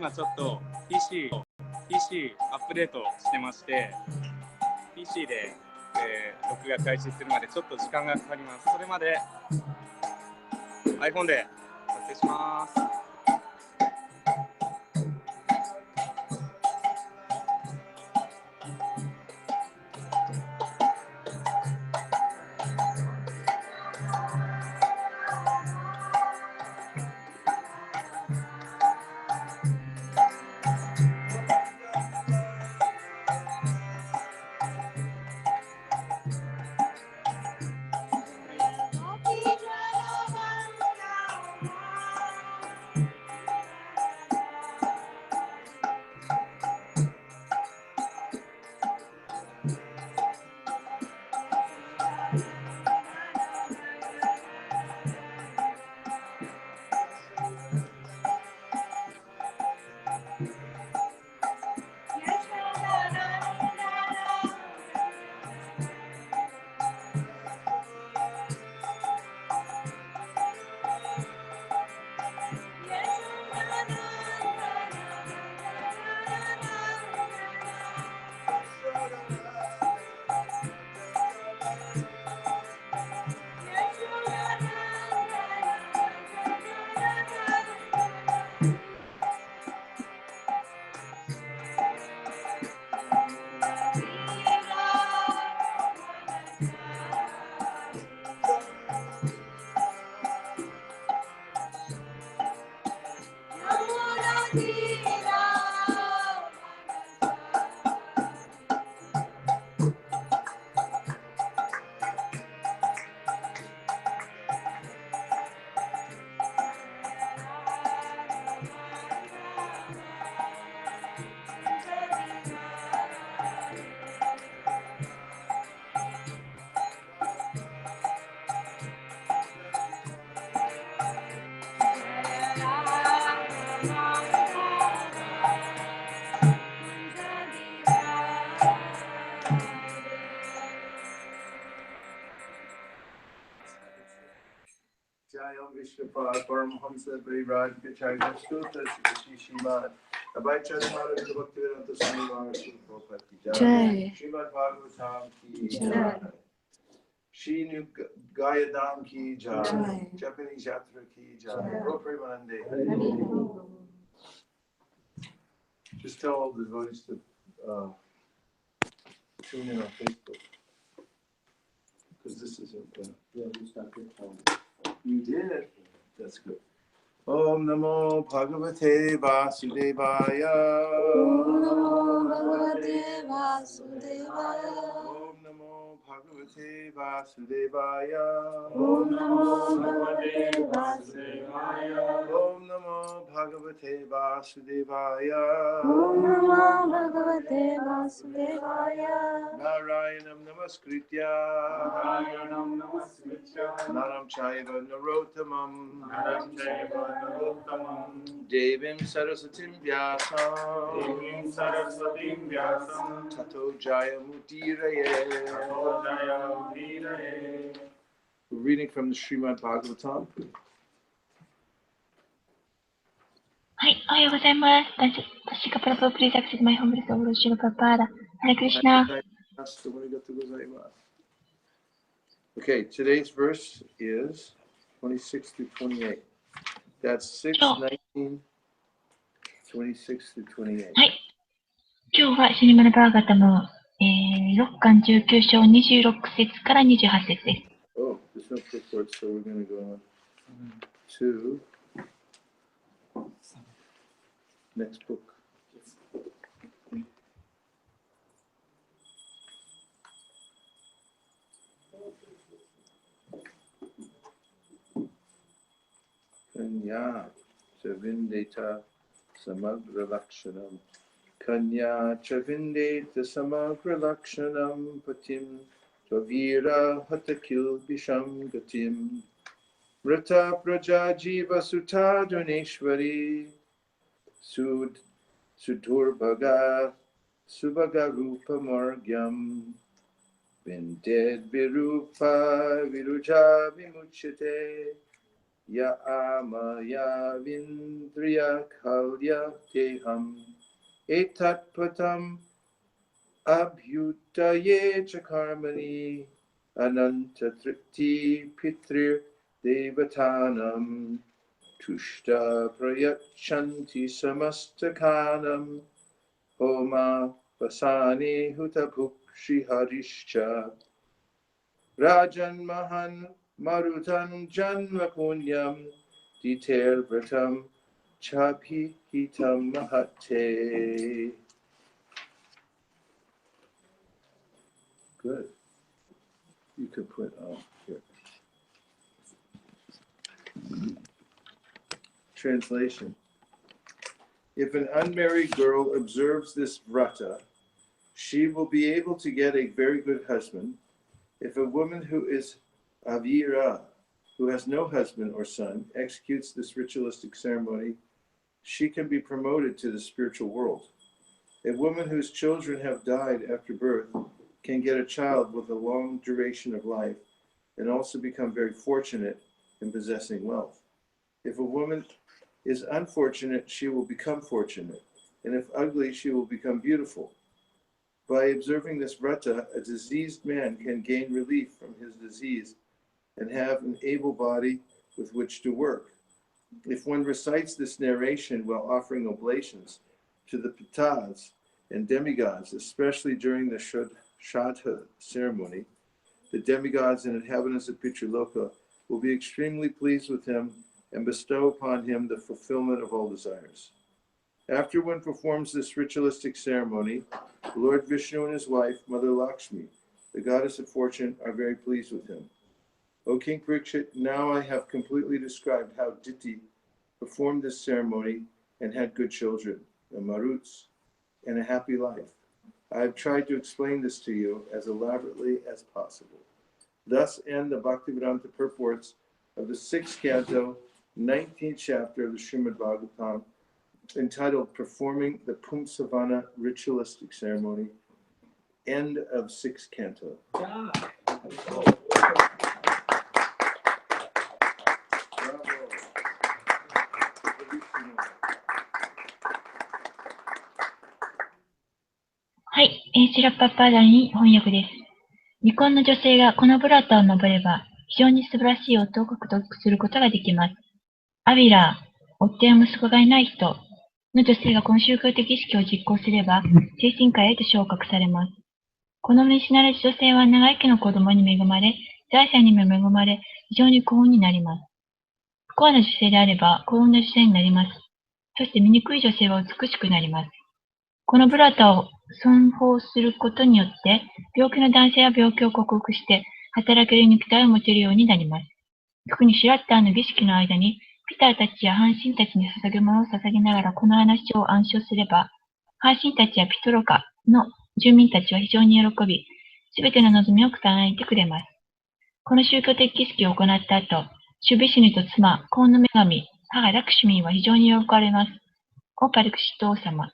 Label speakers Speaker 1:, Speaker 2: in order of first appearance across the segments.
Speaker 1: 今ちょっと PC アップデートしてまして、PC で、録画開始するまでちょっと時間がかかります。それまで iPhone で撮影します。
Speaker 2: Paramhamsa Vairaj Gacharya Stuta Sri Srimad Abhayacharya Maharaj Bhaktivedanta Swami Maharaj Prabhupada Ki Srimad Bhagavatam Ki Jai Shri Gayadam Ki Jai Japanese Yatra Ki Jai Ropremanande. Just tell all the devotees to tune in on Facebook because this isn't yeah, you started. You did. That's good. Om Namo Bhagavate Vasudevaya.
Speaker 3: Om Namo Bhagavate Vasudevaya.
Speaker 2: Om Namo Bhagavate Vasudevaya.
Speaker 3: Om Namo Bhagavate Vasudevaya.
Speaker 2: Om Namo Bhagavate Vasudevaya.
Speaker 3: Om Namo Bhagavate Vasudevaya.
Speaker 2: Narayanam Namaskritya.
Speaker 4: Narayanam Namaskritya.
Speaker 2: Naram Chaiva Narottamam.
Speaker 4: Naram Chaiva Narottamam.
Speaker 2: Devim Sarasatim Vyasam.
Speaker 4: Devim Saraswatim Vyasam.
Speaker 2: Tato Jayamutiraye.
Speaker 4: Tato Jayamutiraye.
Speaker 2: We're reading from the Srimad Bhagavatam.
Speaker 5: はい、おはようございます。私がプラブをプリーザクシズマイホームレスオブロシロパパーラ。ハレクリシナ。
Speaker 2: Okay, today's verse is 26 through 28. That's 6:19, 26 through 28.
Speaker 5: はい。今日はシリマナバーガタム、6巻19章26節から28節です。
Speaker 2: Oh, there's no purport, so we're going to go on to next book. Kanya Chavindeta Samagra Lakshanam. Kanya Chavindeta Samagra Lakshanam Patim Tvavira Hatakil Bisham Gatim Mrita Praja Jiva Sutta Duneshwari Sudurbaga Subhaga Rupa Margyam Vinded Virupa Viruja Vimuchite ya amaya vindriya kalya teham etat patam abhyutaye chakarmani ananta tripti pitrir devatanam tushta prayachanti samastakanam homa vasani hutapukshi harishcha rajan mahan marutan janma punyam diter vratam chapi hitam mahate. Good. You could put here. Translation. If an unmarried girl observes this vrata, she will be able to get a very good husband. If a woman who is avira, who has no husband or son, executes this ritualistic ceremony, she can be promoted to the spiritual world. A woman whose children have died after birth can get a child with a long duration of life and also become very fortunate in possessing wealth. If a woman is unfortunate, she will become fortunate, and if ugly, she will become beautiful. By observing this vrata, a diseased man can gain relief from his disease and have an able body with which to work. If one recites this narration while offering oblations to the pitas and demigods, especially during the Shraddha ceremony, the demigods and inhabitants of Pitraloka will be extremely pleased with him and bestow upon him the fulfillment of all desires. After one performs this ritualistic ceremony, Lord Vishnu and his wife, Mother Lakshmi, the goddess of fortune, are very pleased with him. O King Parikshit, now I have completely described how Diti performed this ceremony and had good children, the Maruts, and a happy life. I have tried to explain this to you as elaborately as possible. Thus end the Bhaktivedanta purports of the 6th canto, 19th chapter of the Srimad Bhagavatam, entitled Performing the Pumsavana Ritualistic Ceremony, end of 6th canto. Bravo.
Speaker 5: はい、シラッパッパーダに翻訳です。未婚の女性がこのブラタを登れば、非常に素晴らしい夫を獲得することができます。アビラー、夫や息子がいない人の女性がこの宗教的意識を実行すれば、精神科へと昇格されます。この召しなられ女性は長生きの子供に恵まれ、財産にも恵まれ、非常に幸運になります。不幸な女性であれば、幸運な女性になります。そして醜い女性は美しくなります。このブラタを尊奉することによって、病気の男性は病気を克服して、働ける肉体を持てるようになります。特にシュラッターの儀式の間に、ピターたちや半神たちに捧げ物を捧げながらこの話を暗唱すれば、半神たちやピトロカの住民たちは非常に喜び、すべての望みを叶えてくれます。この宗教的儀式を行った後、シュビシュニと妻、コーンの女神、母ラクシュミーは非常に喜ばれます。おパリクシト王様。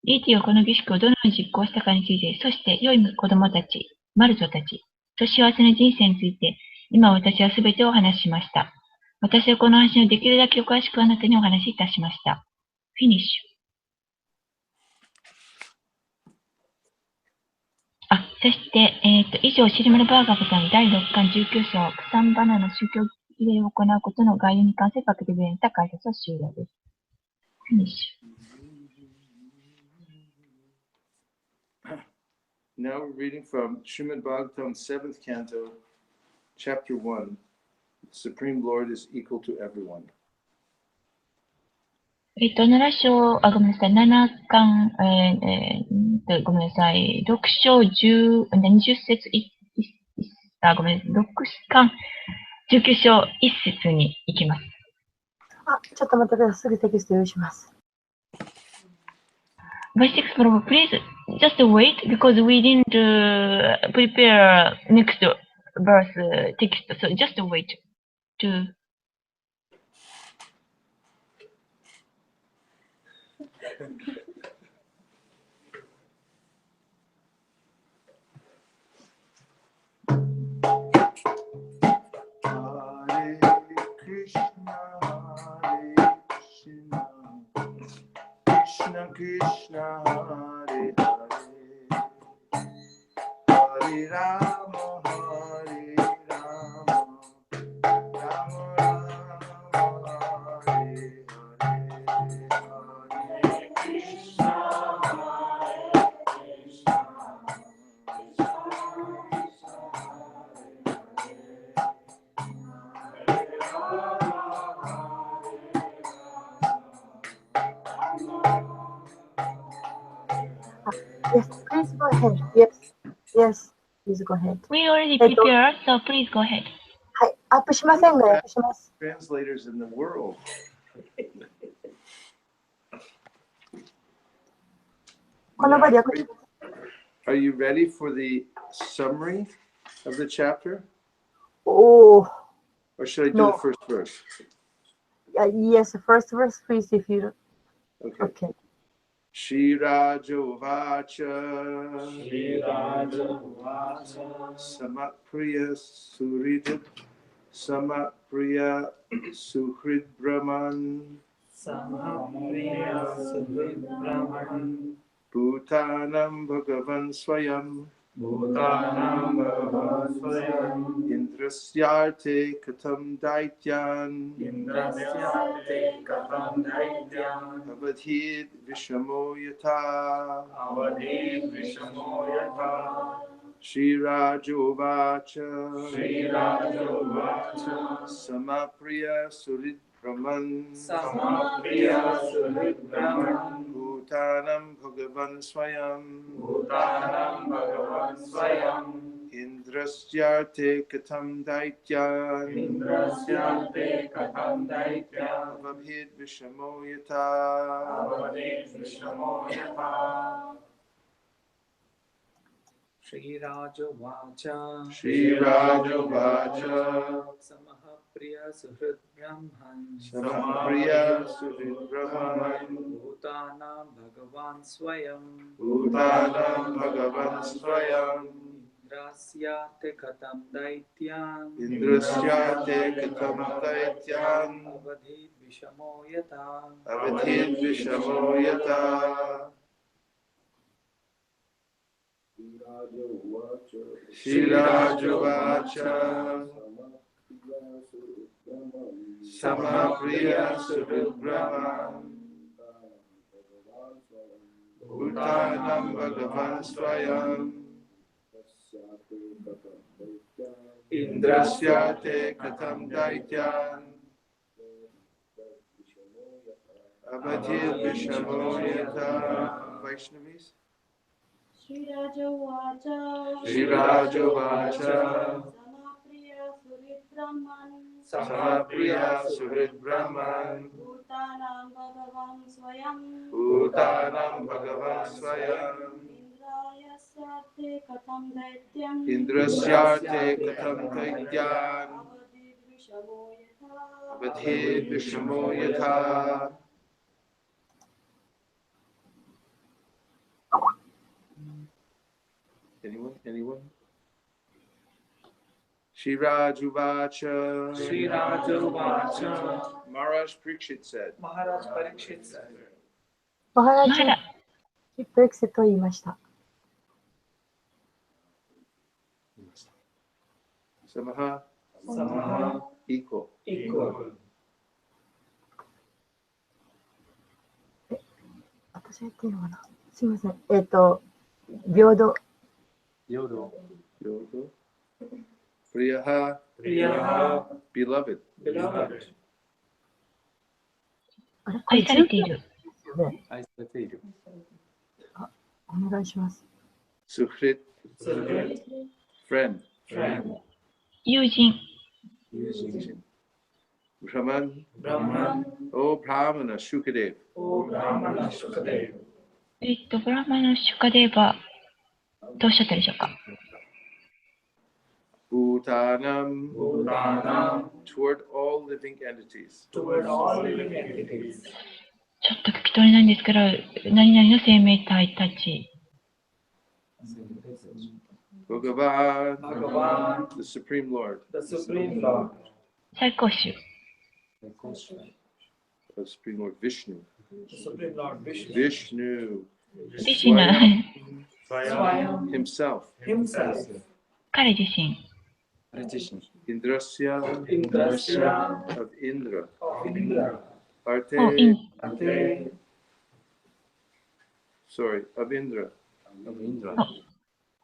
Speaker 5: ディーティがこの儀式をどのように実行したかについて、そして良い子供たち、マルトたち、と幸せな人生について、今私はすべてをお話ししました。私はこの話をできるだけ詳しくあなたにお話しいたしました。フィニッシュ。そして、以上、シリマルバーガーさん第6巻19章、プサンバナの宗教儀礼を行うことの概要に関するかけてくれた解説は終了です。フィニッシュ。
Speaker 2: Now we're reading from Srimad Bhagavatam 7th Canto, Chapter 1. The Supreme Lord is equal to everyone.
Speaker 5: 7章、ごめんなさい、7巻、ごめんなさい、6章20節、ごめんなさい、6巻19章1節に行きます。
Speaker 3: ちょっと待ってください。すぐテキスト用意します。
Speaker 5: Vaisesika Prabhu, please just wait because we didn't prepare next verse text, so just wait to.
Speaker 2: Hare Krishna, Krishna Hare Hare Hare Rama Hare Rama Rama Rama Hare Hare Krishna
Speaker 3: Yes, please go ahead. Yes, yes, please go ahead.
Speaker 5: We already prepared, so please go ahead.
Speaker 3: はい、アップしませんが、アップします。
Speaker 2: Translators in the world.
Speaker 3: この場で訳し
Speaker 2: Are you ready for the summary of the chapter?
Speaker 3: おー、
Speaker 2: Or should I do
Speaker 3: No.
Speaker 2: the first verse?
Speaker 3: Yes, first verse, please, if you.
Speaker 2: Okay.
Speaker 3: Okay.
Speaker 2: Shirajovacha
Speaker 4: Shirajovacha
Speaker 2: Samapriya Suridit Samapriya Suhrid Brahman
Speaker 4: Samapriya Suhrid Brahman
Speaker 2: Bhutanam Bhagavan Swayam
Speaker 4: Bhutanam Bhagavan Swayam
Speaker 2: Indrasyarte Katam Daityan
Speaker 4: Indrasyate Katam Daityam
Speaker 2: Avadhid Vishamo Yata
Speaker 4: Avadhi Vishamo Yatha
Speaker 2: Shirajovacha
Speaker 4: Shirajovacha
Speaker 2: Samapriya Surid Brahman
Speaker 4: Samapriya Suhrid Brahman
Speaker 2: Bhutanam Bhagavan Swayam
Speaker 4: Bhutanam Bhagavan Swayam
Speaker 2: Indrasyarte Katam Daityan
Speaker 4: Indrasyate Katam Daityam
Speaker 2: Avabhid Vishamo Yata
Speaker 4: Avadhi Vishamo Yatha
Speaker 6: Shirajovacha
Speaker 2: Shirajovacha
Speaker 6: Samahapriya Suhrid Brahman
Speaker 2: Samapriya Suhrid Brahman
Speaker 6: Bhutanam Bhagavan Swayam
Speaker 2: Bhutanam Bhagavan Swayam
Speaker 6: Indrasyate Katam Daityan
Speaker 2: Indrasyate Katam Daityan
Speaker 6: Avadhi Vishamo Yata
Speaker 2: Avadhid Vishamo Yata Shirajovacha Samapriya Suhrid Brahman Bhutanam Bhagavan Swayam Indrasyate Katam Daityan Avadhid Vishamo Yata Vaishnavis
Speaker 7: Shirajovacha
Speaker 2: Shirajovacha
Speaker 7: Samapriya Suhrid Brahman
Speaker 2: Samapriya Suhrid Brahman
Speaker 7: Bhutanam Bhagavan Swayam
Speaker 2: Bhutanam Bhagavan Swayam
Speaker 7: Indrayasyate Katam Daityam
Speaker 2: Indrasyate Katam Daityan
Speaker 7: Avadhi Vishamo Yatha
Speaker 2: Avadhid Vishamo Yata Anyone? Shirajovacha
Speaker 6: Shirajovacha
Speaker 2: Maharaj Parikshit said
Speaker 6: Maharaj Parikshit said
Speaker 3: マハラ
Speaker 5: まだ、
Speaker 3: ジプレクセと言いました。
Speaker 2: Samaha
Speaker 6: Samaha
Speaker 2: equal
Speaker 6: equal
Speaker 3: 私が言っていいのかなすみません。平等。
Speaker 2: Yodo Priyaha
Speaker 6: Priyaha
Speaker 2: beloved
Speaker 6: Beloved
Speaker 3: あれ
Speaker 5: 愛されている。
Speaker 3: ね、
Speaker 2: 愛されている
Speaker 3: お願いします。
Speaker 2: Suhrit
Speaker 6: Suhrid
Speaker 2: friend
Speaker 6: Friend
Speaker 5: 友人。
Speaker 2: Brahman
Speaker 6: Brahman
Speaker 2: O Brahmana Shukadev
Speaker 6: O Brahmana Shukadev
Speaker 5: ブラマのシュカデーバどうおっしゃったでしょうか。
Speaker 2: Bhutanam
Speaker 6: Bhutanam
Speaker 2: toward all living entities
Speaker 6: toward all living entities
Speaker 5: ちょっと聞き取れないんですけど、何々の生命体たち。
Speaker 2: Bhagavan
Speaker 6: Bhagavan
Speaker 2: the Supreme Lord
Speaker 6: the Supreme Lord
Speaker 5: 最高種。
Speaker 2: the Supreme Lord Vishnu
Speaker 6: Supreme Lord Vishnu.
Speaker 2: Vishnu
Speaker 5: ビシュナ、
Speaker 6: Swayam
Speaker 2: himself.
Speaker 6: himself.
Speaker 5: 彼自身。
Speaker 2: Indrasya
Speaker 6: Indrasya
Speaker 2: of Indra.
Speaker 6: of Indra.
Speaker 5: を
Speaker 2: Arte,
Speaker 6: Ate
Speaker 2: sorry, of Indra.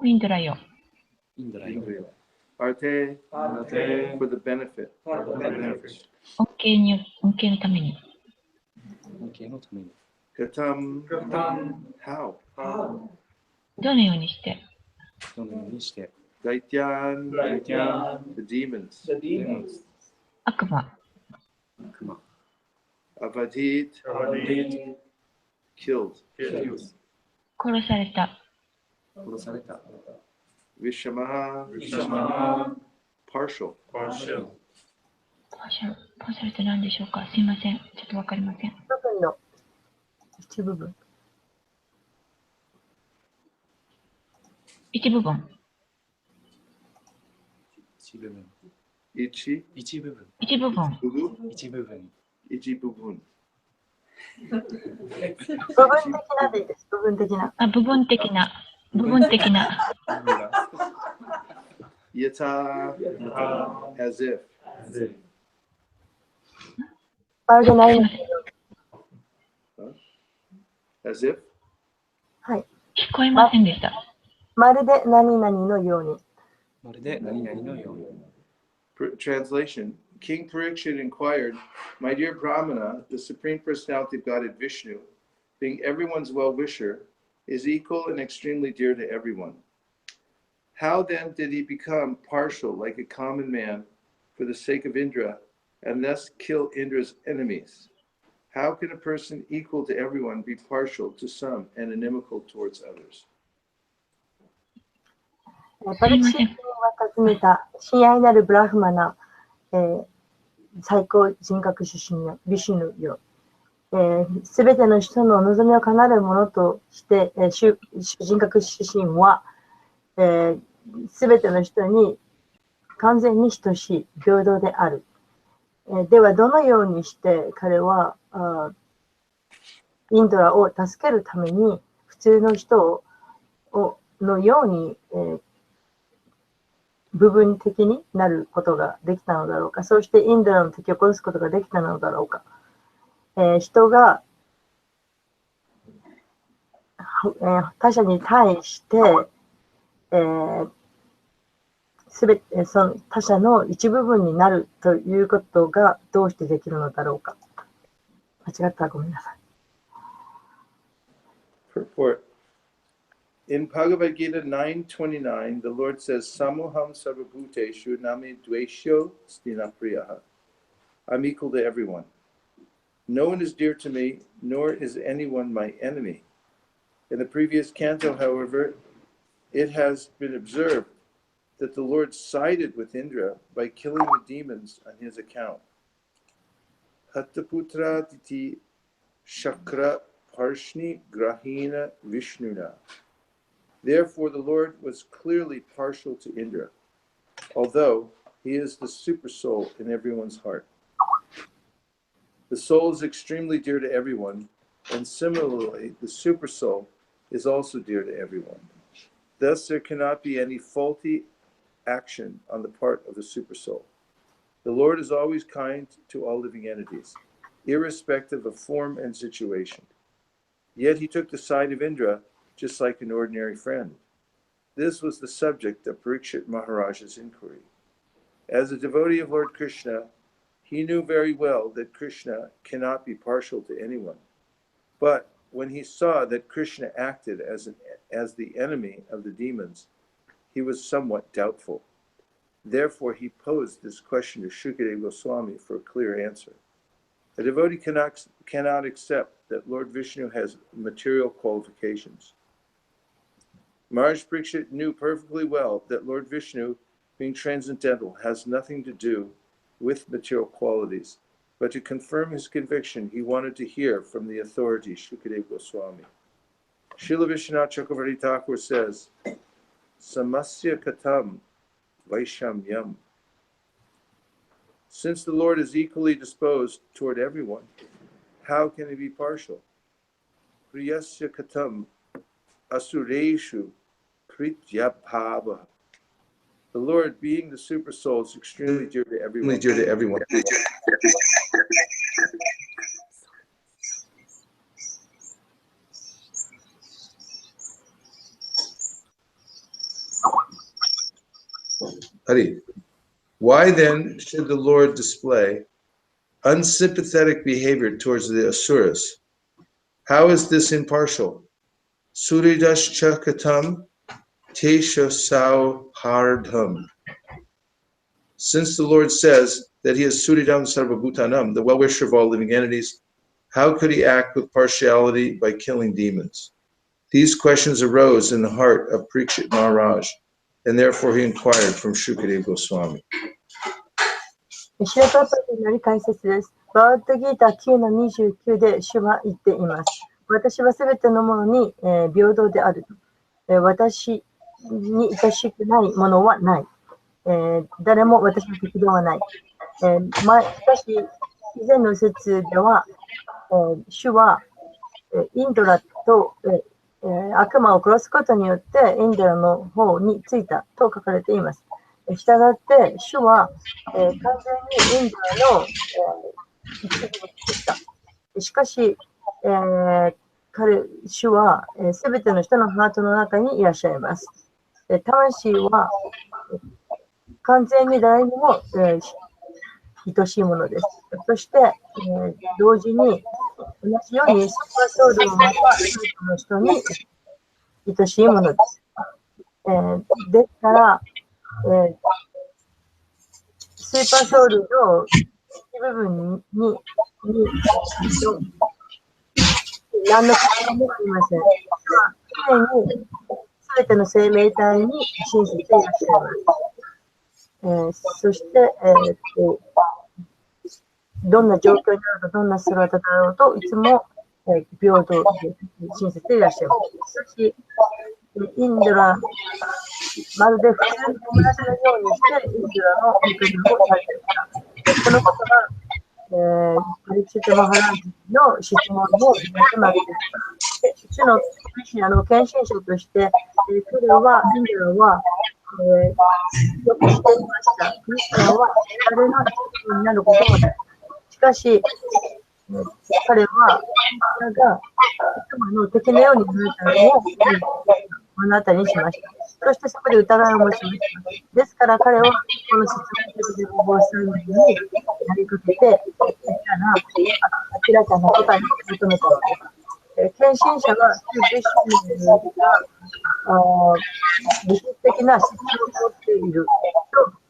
Speaker 5: インドラよ。
Speaker 2: Indra. Arte
Speaker 6: Ate
Speaker 2: for the benefit.
Speaker 6: for the benefit.
Speaker 5: 恩恵のために。
Speaker 2: Katam,
Speaker 6: Katam
Speaker 2: how?
Speaker 6: how
Speaker 5: どのようにして。
Speaker 2: Daityan,
Speaker 6: Daityan
Speaker 2: the demons.
Speaker 6: the demons.
Speaker 5: 悪魔。
Speaker 2: Avadit,
Speaker 6: Avadit
Speaker 2: killed.
Speaker 6: killed.
Speaker 5: 殺された。
Speaker 2: Vishamaha,
Speaker 6: Vishama
Speaker 2: partial.
Speaker 6: partial.
Speaker 5: パーシャルって何でしょうか。すいません。ちょっとわかりません。
Speaker 3: 部分の一部分。
Speaker 5: 一部分。
Speaker 2: Ichi,
Speaker 5: 一部分。
Speaker 2: bubu, ichi bubun.
Speaker 3: 部分的なでいいです。部分的な。
Speaker 5: あ、部分的な。部分的な。
Speaker 2: Yata, as if.
Speaker 3: まるで何々。
Speaker 2: As if.
Speaker 3: はい。
Speaker 5: 聞こえませんでした。
Speaker 3: まるで何々のように。
Speaker 2: Translation. King Parikshit inquired, My dear Brahmana, the Supreme Personality of Godhead Vishnu, being everyone's well-wisher, is equal and extremely dear to everyone. How then did he become partial like a common man for the sake of Indra and thus kill Indra's enemies? How can a person equal to everyone be partial to some and inimical towards others?
Speaker 3: パルチシットが訪ねた親愛なるブラフマナ、最高人格主神よ、ビシュヌよ。すべての人の望みを叶えるものとして、主人格主神は、すべての人に完全に等しい平等である。では、どのようにして彼はインドラを助けるために普通の人のように、部分的になることができたのだろうか。そしてインドラの敵を殺すことができたのだろうか。人が、他者に対して、すべてその他者の一部分になるということがどうしてできるのだろうか。間違ったらごめんなさい。
Speaker 2: Purport. In Bhagavad Gita 9:29, the Lord says, Samoham sarvabhuteshu nami dveshyo stinapriyaha. I'm equal to everyone. No one is dear to me, nor is anyone my enemy. In the previous canto, however, it has been observed that the Lord sided with Indra by killing the demons on his account. Hattaputra diti shakra parshni grahina vishnuna. Therefore, the Lord was clearly partial to Indra, although he is the super soul in everyone's heart. The soul is extremely dear to everyone, and similarly, the super soul is also dear to everyone. Thus, there cannot be any faulty action on the part of the super soul. The Lord is always kind to all living entities, irrespective of form and situation. Yet he took the side of Indra just like an ordinary friend. This was the subject of Parikshit Maharaj's inquiry. As a devotee of Lord Krishna, he knew very well that Krishna cannot be partial to anyone. But when he saw that Krishna acted as the enemy of the demons, he was somewhat doubtful. Therefore, he posed this question to Shukadeva Goswami for a clear answer. A devotee cannot accept that Lord Vishnu has material qualifications. Maharaj Parikshit knew perfectly well that Lord Vishnu, being transcendental, has nothing to do with material qualities, but to confirm his conviction, he wanted to hear from the authority Shukadeva Goswami. Srila Vishwanath Chakravarti Thakur says, Samasya katam vaishamyam. Since the Lord is equally disposed toward everyone, how can he be partial? Priyasya katam asureshu kritya bhava. The Lord, being the super soul, is extremely dear to everyone. Hari. Why then should the Lord display unsympathetic behavior towards the asuras? How is this impartial? Suridash chakatam tesha sauhardham. Since the Lord says that he is Suridam Sarvabhutanam, the well-wisher of all living entities, how could he act with partiality by killing demons? These questions arose in the heart of Parikshit Maharaj, and therefore he inquired from Shukadeva Goswami.
Speaker 3: シラパパにより解説です。バーッドギーター 9-29 で主は言っています。私はすべてのものに、平等であると。私に等しくないものはない。誰も私の敵ではない。しかし、以前の説では、主は、インドラと、悪魔を殺すことによってインドラの方についたと書かれています。したがって、主は、完全にインドラの、一部についた。しかし、主はすべての人のハートの中にいらっしゃいます。魂は完全に誰にも、愛しいものです。そして、同時に同じようにスーパーソウルもまたすべての人に愛しいものです。ですから、スーパーソウルの部分に何の関係もありません。常にすべての生命体に親切でいらっしゃいます。そして、どんな状況にあろうと、どんな姿だろうと、いつも、平等で親切でいらっしゃいます。しかし、インドラ、まるで普通の友達のようにして、インドラの味方をされていました。このことが、パリクシトマハラジの質問を集まっています。主のクリシュナの献身者として、彼は、インドラは、よくしていました。クリシュナは誰の一部になることもない。しかし、彼は、彼が悪魔の敵のようになったのを目の当たりにしました。そしてそこで疑いを持ちました。ですから彼はこの質問的で応募するのになりかけて、明らかな答えを求めたのです。献身者が自身が理屈的な質問を持っている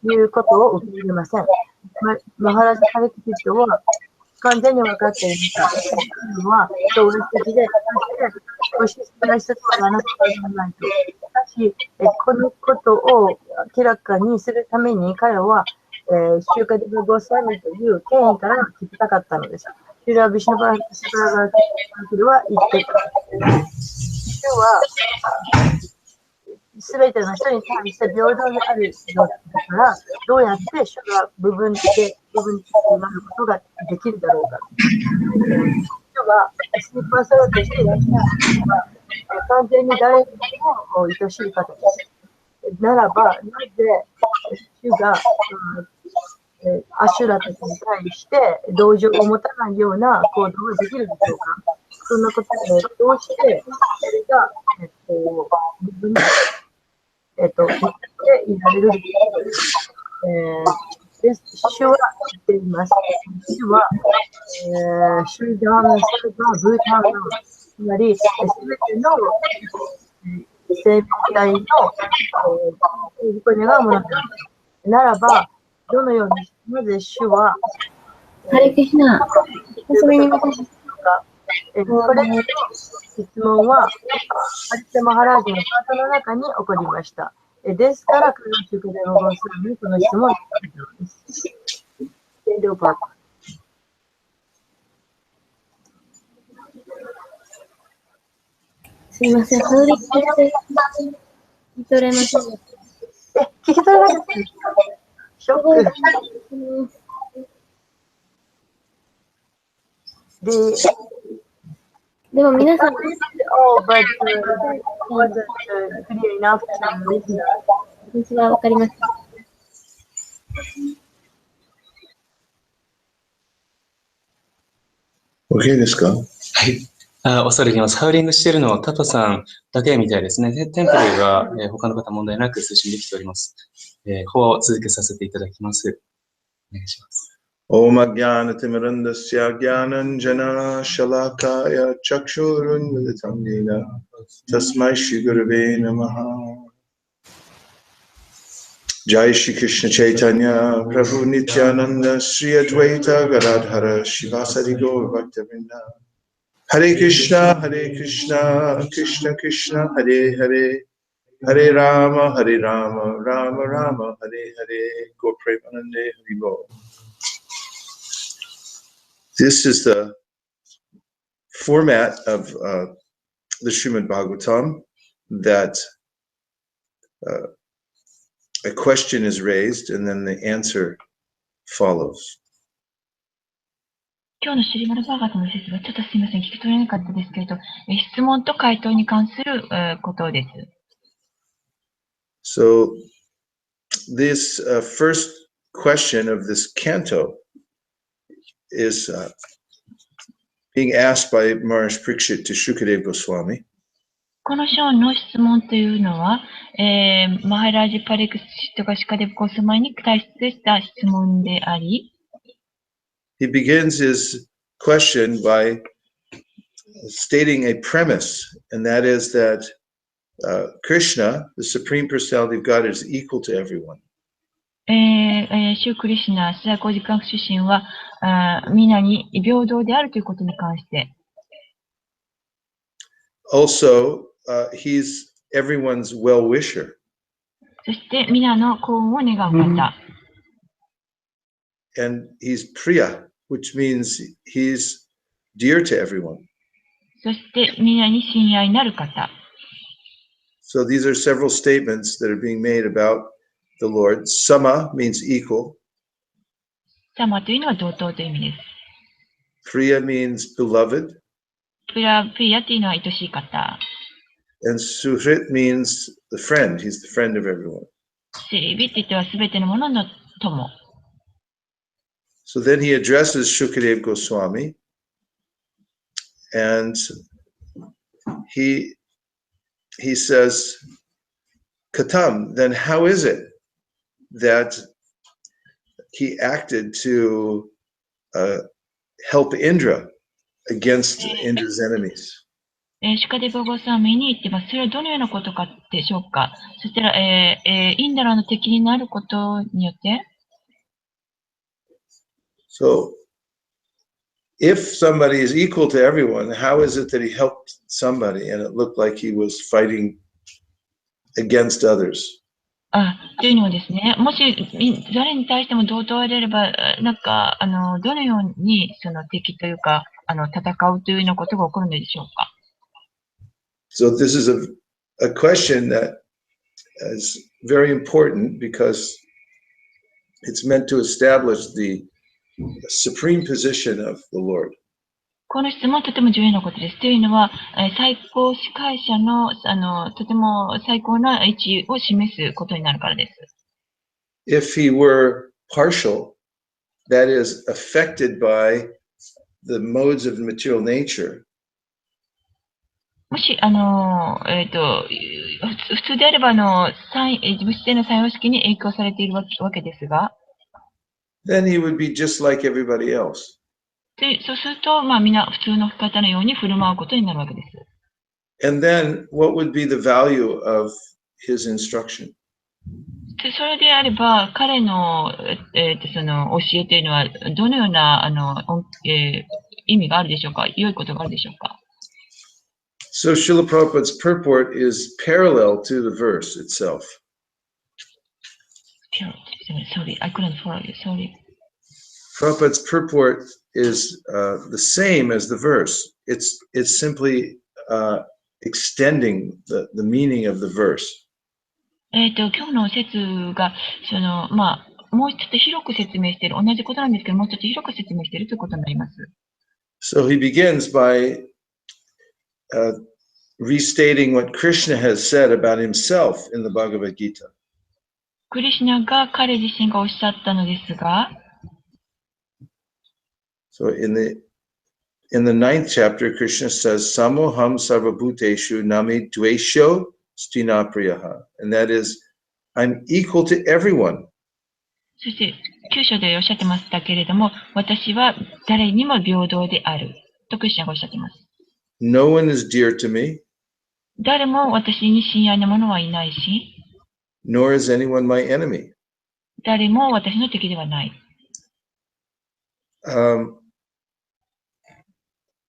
Speaker 3: ということを受け入れません。マハラジャ・パリクシトは完全に分かっていました。彼は超越的で、そして、少し少ない人とはなくてはならないと。しかし、このことを明らかにするために彼は、シューカディブ・ゴスワミという権威から聞きたかったのです。シュラ・ビシュナ・バラガーは言っていた。主は、すべての人に対して平等であるのだから、どうやって主が部分的になることができるだろうか。主がスーパーソウルとしていらっしゃるのは、完全に誰にも愛しい方です。ならば、なぜ主がアシュラたちに対して同情を持たないような行動ができるでしょうか。そんなことで、どうしてそれが自分でいられるでしょうか。主は言っています。主は、シューダン、それからブータン、つまり、すべての生命体のこれがものである。ならば、どのように、なぜ主は、
Speaker 5: ハレクリシナ、遊びに向かって
Speaker 3: これの質問は、ハリテマハラージのハートの中に起こりました。ですから、彼のシュクデマゴンスラにこの質問をしたのです。
Speaker 5: すみません、ハロリ聞き取れません。
Speaker 3: 聞き取れなかったですか？ショック。でも皆さん、oh, but wasn't clear enough to listen.
Speaker 5: 私はわかります。
Speaker 2: OK ですか？
Speaker 8: はい。恐れ入ります。ハウリングしているのはタトさんだけみたいですね。テンプルが、他の方問題なく推進できております。法を続けさせていただきます。お願いします。
Speaker 2: Om Ajnana Timirandasya Jnananjana Shalakaya Chakshurunmilitam Yena Tasmai Shri Gurave Namaha. Jai Shri Krishna Chaitanya Prabhu Nityananda Sri Advaita Gadadhara Shivasari Gaur Bhaktivinoda. Hare Krishna Krishna Krishna Hare Hare Hare Rama Rama Rama Hare Hare Gaur Premanande Hari Bol. This is the format of the Srimad Bhagavatam, that a question is raised and then the answer follows.
Speaker 5: 今日のシリマルバーガーとの説はちょっとすみません、聞き取れなかったですけれど、質問と回答に関することです。
Speaker 2: So this first question of this canto is being asked by Maharaj Parikshit to Shukadeva Goswami.
Speaker 5: この章の質問というのは、マハラージ・パリクシトがシュカデヴァ・ゴスワミに対した質問であり、
Speaker 2: He begins his question by stating a premise, and that is that Krishna, the Supreme Personality of God, is equal to everyone.
Speaker 5: シュークリシュナ、最高時間主神は皆に平等であるということに関して。
Speaker 2: Also, he's everyone's well-wisher.
Speaker 5: そして皆の幸運を願う方。
Speaker 2: And he's Priya, which means he's dear to everyone.
Speaker 5: そして皆に親愛なる方。
Speaker 2: So these are several statements that are being made about the Lord. Sama means equal.
Speaker 5: サマというのは同等という意味です。
Speaker 2: Priya means beloved.
Speaker 5: プリヤというのは愛しい方。
Speaker 2: And Suhrit means the friend. He's the friend of everyone.
Speaker 5: シリビって言ってはすべてのものの友。
Speaker 2: So then he addresses Shukadeva Goswami, and he says, Katam, then how is it that he acted to help Indra against Indra's enemies?
Speaker 5: シュカデヴァ・ゴスワミに言ってます。それはどのようなことかでしょうか。そしたら、インダラの敵になることによって、
Speaker 2: So, if somebody is equal to everyone, how is it that he helped somebody and it looked like he was fighting against others?
Speaker 5: というのはですね、もし誰に対しても同等であれば、なんかどのようにその敵というか戦うというようなことが起こるのでしょうか。
Speaker 2: So this is a question that is very important because it's meant to establish the supreme position of the Lord.
Speaker 5: この質問はとても重要なことです。というのは、最高司会者のとても最高な位置を示すことになるからです。
Speaker 2: If he were partial, that is affected by the modes of material nature,
Speaker 5: もし、普通であれば、物質性の作用式に影響されているわけですが、
Speaker 2: then he would be just like everybody else.
Speaker 5: そうすると、皆普通の方のように振る舞うことになるわけです。
Speaker 2: And then what would be the value of his instruction?
Speaker 5: それであれば、彼の、その教えというのは、どのような意味があるでしょうか、良いことがあるでしょうか。
Speaker 2: So Srila Prabhupada's purport is parallel to the verse itself.
Speaker 5: Sorry, I couldn't follow you. Sorry.
Speaker 2: Prabhupada's purport is the same as the verse. It's simply extending the meaning of the verse.
Speaker 5: 今日の説が、もうちょっと広く説明している。同じことなんですけど、もうちょっと広く説明しているということになります。
Speaker 2: So he begins by restating what Krishna has said about himself in the Bhagavad Gita.
Speaker 5: クリシュナが彼自身がおっしゃったのですが、
Speaker 2: So in the 9th chapter, Krishna says, Samoham sarvabhuteshu nami dvesho stinapriyaha. And that is, I'm equal to everyone.
Speaker 5: そして9章でおっしゃってましたけれども、私は誰にも平等であるとクリシュナがおっしゃっています。
Speaker 2: No one is dear to me,
Speaker 5: 誰も私に親愛な者はいないし、
Speaker 2: nor is anyone my enemy.
Speaker 5: 誰も私の敵ではない。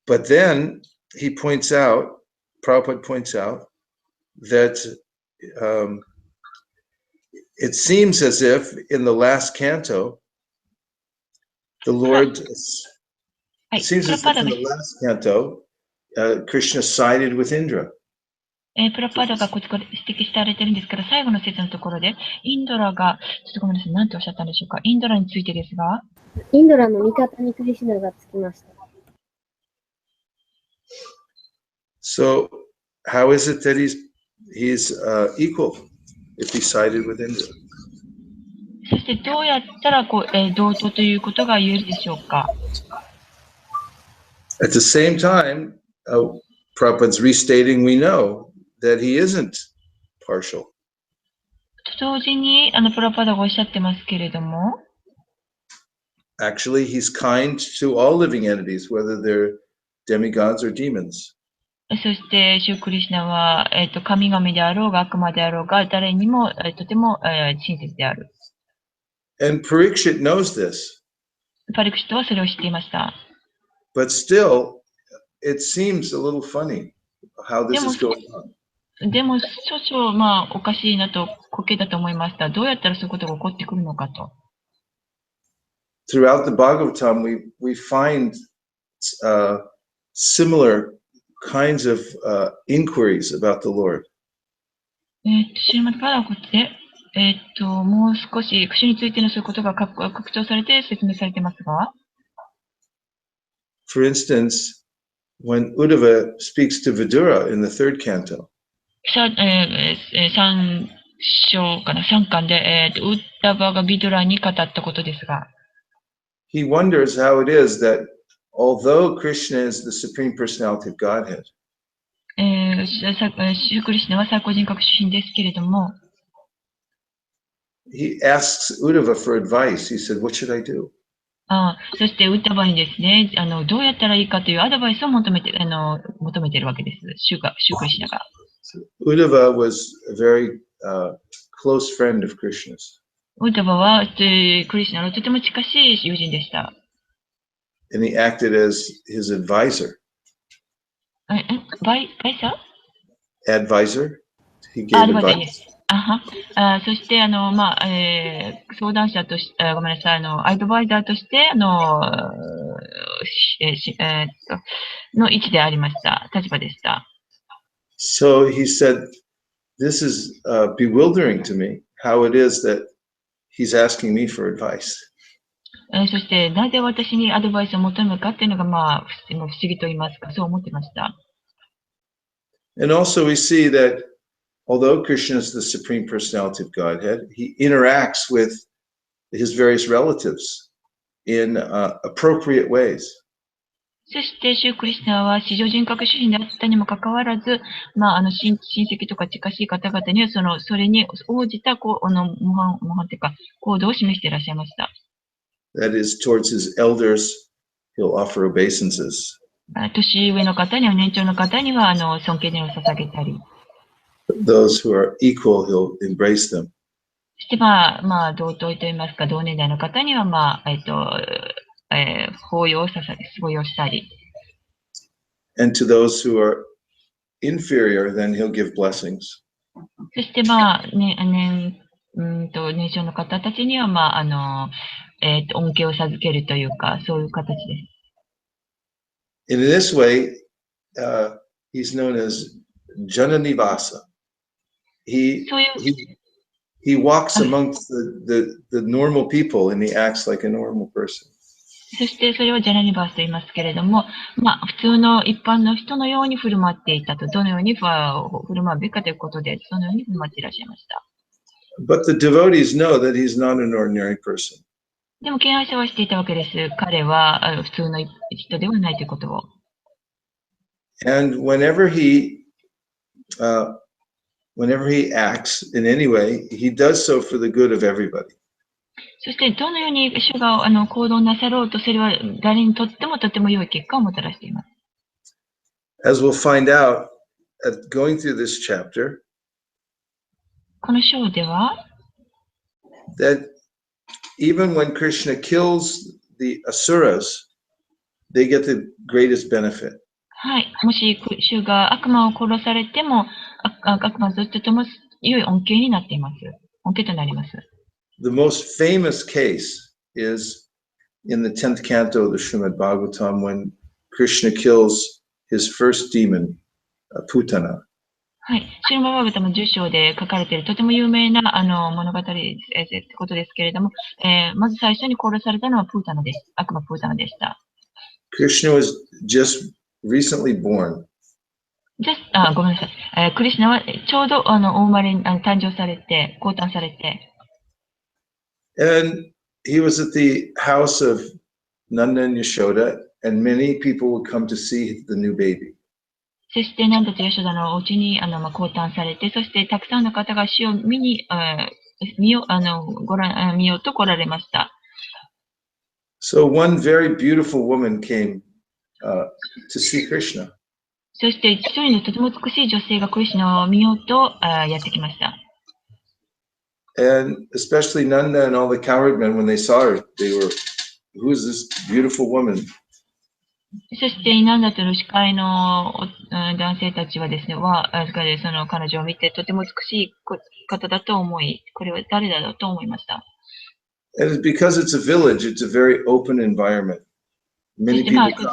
Speaker 2: But then he points out, Prabhupada points out, that it seems as if in the last canto, the Lord, it seems as if in the last canto, Krishna sided with Indra.
Speaker 5: プラパーダがここで指摘されているんですから、最後の説のところで、インドラが、ちょっとごめんなさい、何ておっしゃったんでしょうか。インドラについてですが、
Speaker 9: インドラの味方にクリシュナがつきました。
Speaker 2: So, how is it that he's equal if he sided with Indra?
Speaker 5: そしてどうやったら同等ということが言えるでしょうか。
Speaker 2: At the same time, Prabhupada's restating, we know that he isn't partial.
Speaker 5: 同時にプラパーダがおっしゃってますけれども、
Speaker 2: Actually, he's kind to all living entities, whether they're demigods or demons.
Speaker 5: そしてシュークリシュナは、神々であろうが悪魔であろうが誰にも、とても、親切である。
Speaker 2: And Parikshit knows this.
Speaker 5: パリクシトはそれを知っていました。
Speaker 2: But still, it seems a little funny how this is going on.
Speaker 5: でも少々、おかしいなと滑稽だと思いました。どうやったらそういうことが起こってくるのかと。
Speaker 2: Throughout the Bhagavatam, we find similar kinds of inquiries about the Lord.
Speaker 5: シルマッパラコで、もう少し、主についてのそういうことが拡張されて説明されていますが、
Speaker 2: For instance, when Uddhava speaks to Vidura in the third canto,
Speaker 5: 3巻で、ウッダバがビドラに語ったことですが、
Speaker 2: he wonders how it is that although Krishna is the Supreme Personality of Godhead,
Speaker 5: シュクリシュナは最高人格主神ですけれども、
Speaker 2: he asks Uddhava for advice. He said, What should I do?
Speaker 5: そしてウッダバにですね、どうやったらいいかというアドバイスを求めているわけです。シュクリシュナが。
Speaker 2: Uddhava was a very close friend of Krishna's.
Speaker 5: ウッダバはクリシュナのとても近しい友人でした。
Speaker 2: And he acted as his advisor. Advisor? He gave advice.
Speaker 5: そして、相談者として、ごめんなさい、アドバイザーとして、の位置でありました。立場でした。
Speaker 2: So he said, This is bewildering to me, how it is that he's asking me for advice.
Speaker 5: そして、なぜ私にアドバイスを求むかっていうのが、不思議と言いますか、そう思ってました。
Speaker 2: And also we see that although Krishna is the Supreme Personality of Godhead, he interacts with his various relatives in appropriate ways.
Speaker 5: そして、シュークリシュナは、至上人格主神であったにもかかわらず、親戚とか近しい方々には、それに応じた、模範というか、行動を示していらっしゃいました。
Speaker 2: That is, towards his elders, he'll offer obeisances.
Speaker 5: 年上の方には、年長の方には、尊敬念を捧げたり。
Speaker 2: Those who are equal, he'll embrace them.
Speaker 5: そして、同等といいますか、同年代の方には、抱擁したり。
Speaker 2: And to those who are inferior, then he'll give blessings.
Speaker 5: そして、年少の方たちには、恩恵を授けるというか、そういう形です。
Speaker 2: In this way, he's known as Jananivasa. He walks amongst the normal people and he acts like a normal person.
Speaker 5: そしてそれをジャナニバースと言いますけれども、普通の一般の人のように振る舞っていたと、どのように振る舞うべきかということで、そのように振る舞っていらっしゃいました。
Speaker 2: But the devotees know that he's not an ordinary person.
Speaker 5: でも、敬愛者はしていたわけです。彼は普通の人ではないということを。
Speaker 2: And whenever he acts in any way, he does so for the good of everybody.
Speaker 5: そして、どのように主が行動なさろうと、それは誰にとってもとても良い結果をもたらしています。
Speaker 2: As we'll find out going through this chapter,
Speaker 5: この章では、
Speaker 2: that even when Krishna kills the asuras, they get the greatest benefit.
Speaker 5: はい。もし主が悪魔を殺されても、悪魔ととても良い恩恵になっています。恩恵となります。
Speaker 2: The most famous case is in the 10th canto of the Srimad Bhagavatam when Krishna kills his first demon, Putana.
Speaker 5: はい。シルマバーガタの10章で書かれているとても有名な物語ってことですけれども、まず最初に殺されたのはプータナです。悪魔プータナでした。
Speaker 2: Krishna was just recently born.
Speaker 5: ごめんなさい。クリシュナはちょうどお生まれに誕生されて、降誕されて、
Speaker 2: And he was at the house of Nanda and Yashoda, and many people would come to see the new baby.
Speaker 5: そしてナンダとヤショダのお家に降誕されて、そしてたくさんの方が死を見ようと来られました。
Speaker 2: So one very beautiful woman came to see Krishna.
Speaker 5: そして一人のとても美しい女性がクリシュナを見ようとやってきました。
Speaker 2: And especially Nanda and all the cowherd men, when they saw her, they were, who is this beautiful woman?
Speaker 5: そしてナンダとの司会の男性たちはですね、その彼女を見てとても美しい方だと思い、これは誰だろうと思いました。
Speaker 2: And because it's a village, it's a very open environment. Many people come.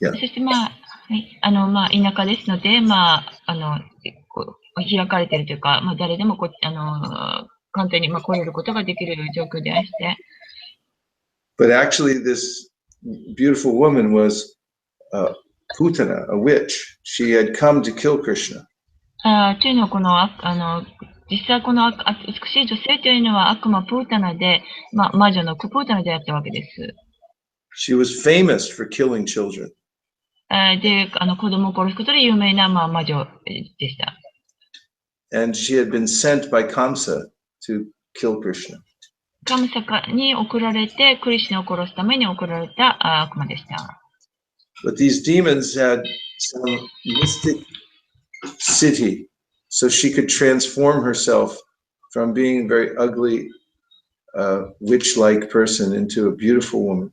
Speaker 2: Yeah.
Speaker 5: そして田舎ですので、開かれているというか、誰でも簡単に来れることができる状況であして。
Speaker 2: But actually, this beautiful woman was Putana, a witch. She had come to kill Krishna.
Speaker 5: というのは、実際この美しい女性というのは悪魔プータナで、魔女のプータナであったわけです。
Speaker 2: She was famous for killing children.
Speaker 5: で、子供を殺すことで有名な魔女でした。
Speaker 2: And she had been sent by Kamsa to kill Krishna.
Speaker 5: カムサに送られて、クリシュナを殺すために送られた悪魔でした。
Speaker 2: But these demons had some mystic city, so she could transform herself from being a very ugly, witch-like person into a beautiful woman.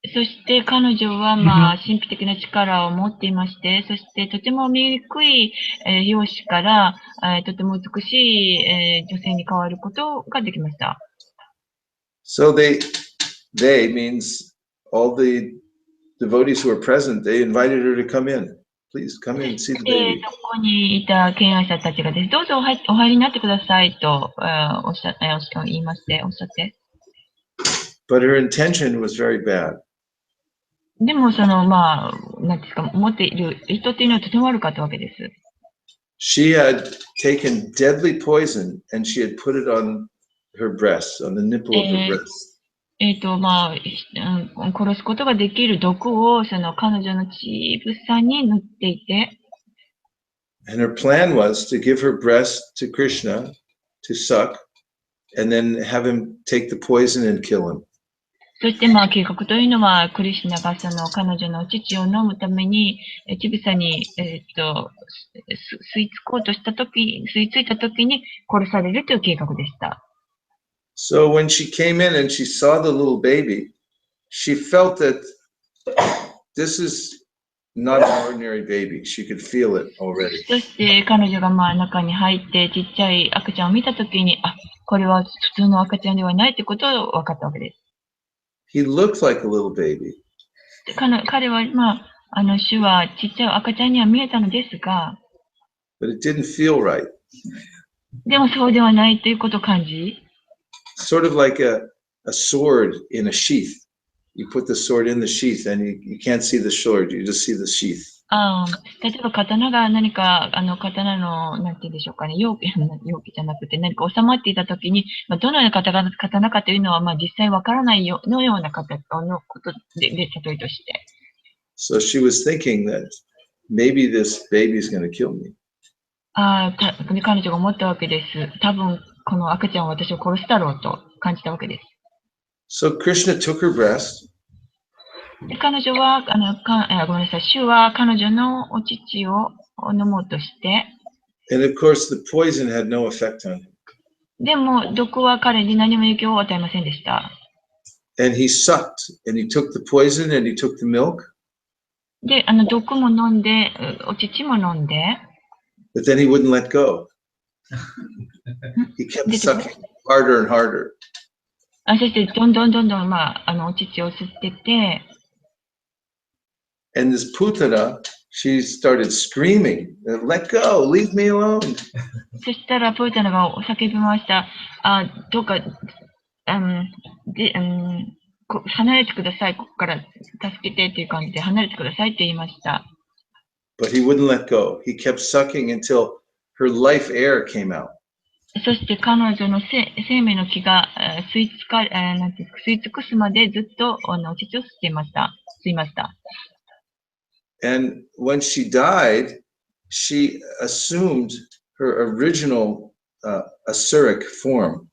Speaker 5: そして彼女は神秘的な力を持っていまして、そしてとても醜い容姿からとても美しい女性に変わることができました。
Speaker 2: So they means all the devotees who were present, they invited her to come in. Please come in and see the baby.
Speaker 5: そこにいた敬愛者たちがです、どうぞお入りになってくださいと言いまして、おっしゃって。
Speaker 2: But her intention was very bad.
Speaker 5: でもなんですか、持っている人っていうのはとても悪かったわけです。
Speaker 2: She had taken deadly poison and she had put it on her breast, on the nipple of her breast.
Speaker 5: 殺すことができる毒を彼女の乳房に塗っていて、
Speaker 2: And her plan was to give her breast to Krishna to suck and then have him take the poison and kill him.
Speaker 5: そして計画というのは、クリシュナが彼女の乳を飲むために、乳房に、吸い付いた時に殺されるという計画でした。
Speaker 2: So when she came in and she saw the little baby, she felt that this is not an ordinary baby. She could feel it already.
Speaker 5: そして彼女が中に入ってちっちゃい赤ちゃんを見た時に、これは普通の赤ちゃんではないということを分かったわけです。
Speaker 2: He looked like a little baby.
Speaker 5: 彼は主はちっちゃい赤ちゃんには見えたのですが、
Speaker 2: but it didn't feel right.
Speaker 5: でもそうではないということを感じ、
Speaker 2: Sort of like a sword in a sheath. you put the sword in the sheath and you can't see the sword, you just see the sheath.
Speaker 5: 例えば刀が何か、刀の、なんて言うんでしょうかね、容器じゃなくて何か収まっていたときに、どのような刀かというのは、実際わからないよのようなことで、例えとして。
Speaker 2: So she was thinking that maybe this baby is going to kill me.
Speaker 5: 彼女が思ったわけです。多分、この赤ちゃんは私を殺すだろうと感じたわけです。
Speaker 2: So Krishna took her breast.
Speaker 5: で彼女は、ごめんなさい、主は彼女のお乳を飲もうとして、
Speaker 2: And of course, the poison had no effect on him.
Speaker 5: でも、毒は彼に何も影響を与えませんでした。
Speaker 2: And he sucked, and he took the poison, and he took the milk.
Speaker 5: で、毒も飲んで、お乳も飲んで、
Speaker 2: But then he wouldn't let go. He kept sucking harder and harder.
Speaker 5: そして、どんどん、お乳を吸ってて、
Speaker 2: And this Putana, she started screaming, "Let go, leave me alone."
Speaker 5: そしたら、プータナが叫びました。どうか、離れてください。ここから助けてっていう感じで、離れてくださいって言いました。
Speaker 2: But he wouldn't let go. He kept sucking until her life air came out.
Speaker 5: そして彼女の生命の気が吸い尽くすまでずっとお乳を吸いました。
Speaker 2: And when she died, she assumed her original Asuric form,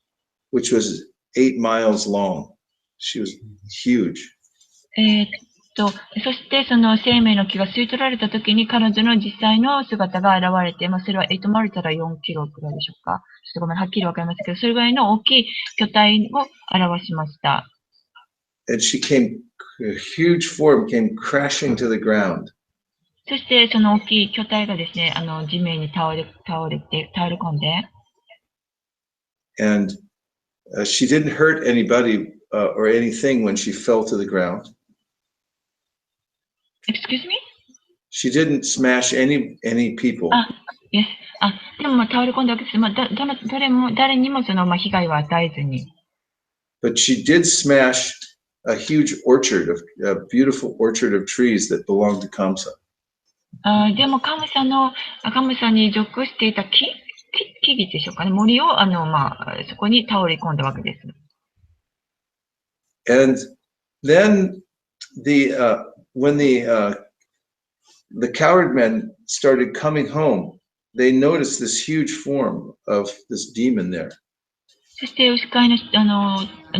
Speaker 2: which was 8 miles long. She was huge.
Speaker 5: そしてその生命の気が吸い取られたときに彼女の実際の姿が現れて、それは8マイルから4キロくらいでしょうか。ちょっとごめん、はっきりわかりませんけど、それぐらいの大きい巨体を表しました。
Speaker 2: And a huge form came crashing to the ground.
Speaker 5: そしてその大きい巨体がですね、地面に倒れ込んで。
Speaker 2: And she didn't hurt anybody or anything when she fell to the ground.
Speaker 5: Excuse me?
Speaker 2: She didn't smash any people.
Speaker 5: Yes. でも倒れ込んだわけです。誰にもその被害は与えずに。
Speaker 2: But she did smash a huge orchard, a beautiful orchard of trees that belonged to Kamsa.
Speaker 5: でもカムサに属していた木々でしょうかね。森をそこに倒れ込んだわけです。
Speaker 2: And then when the coward men started coming home, they noticed this huge form of this demon there.
Speaker 5: そして牛飼いの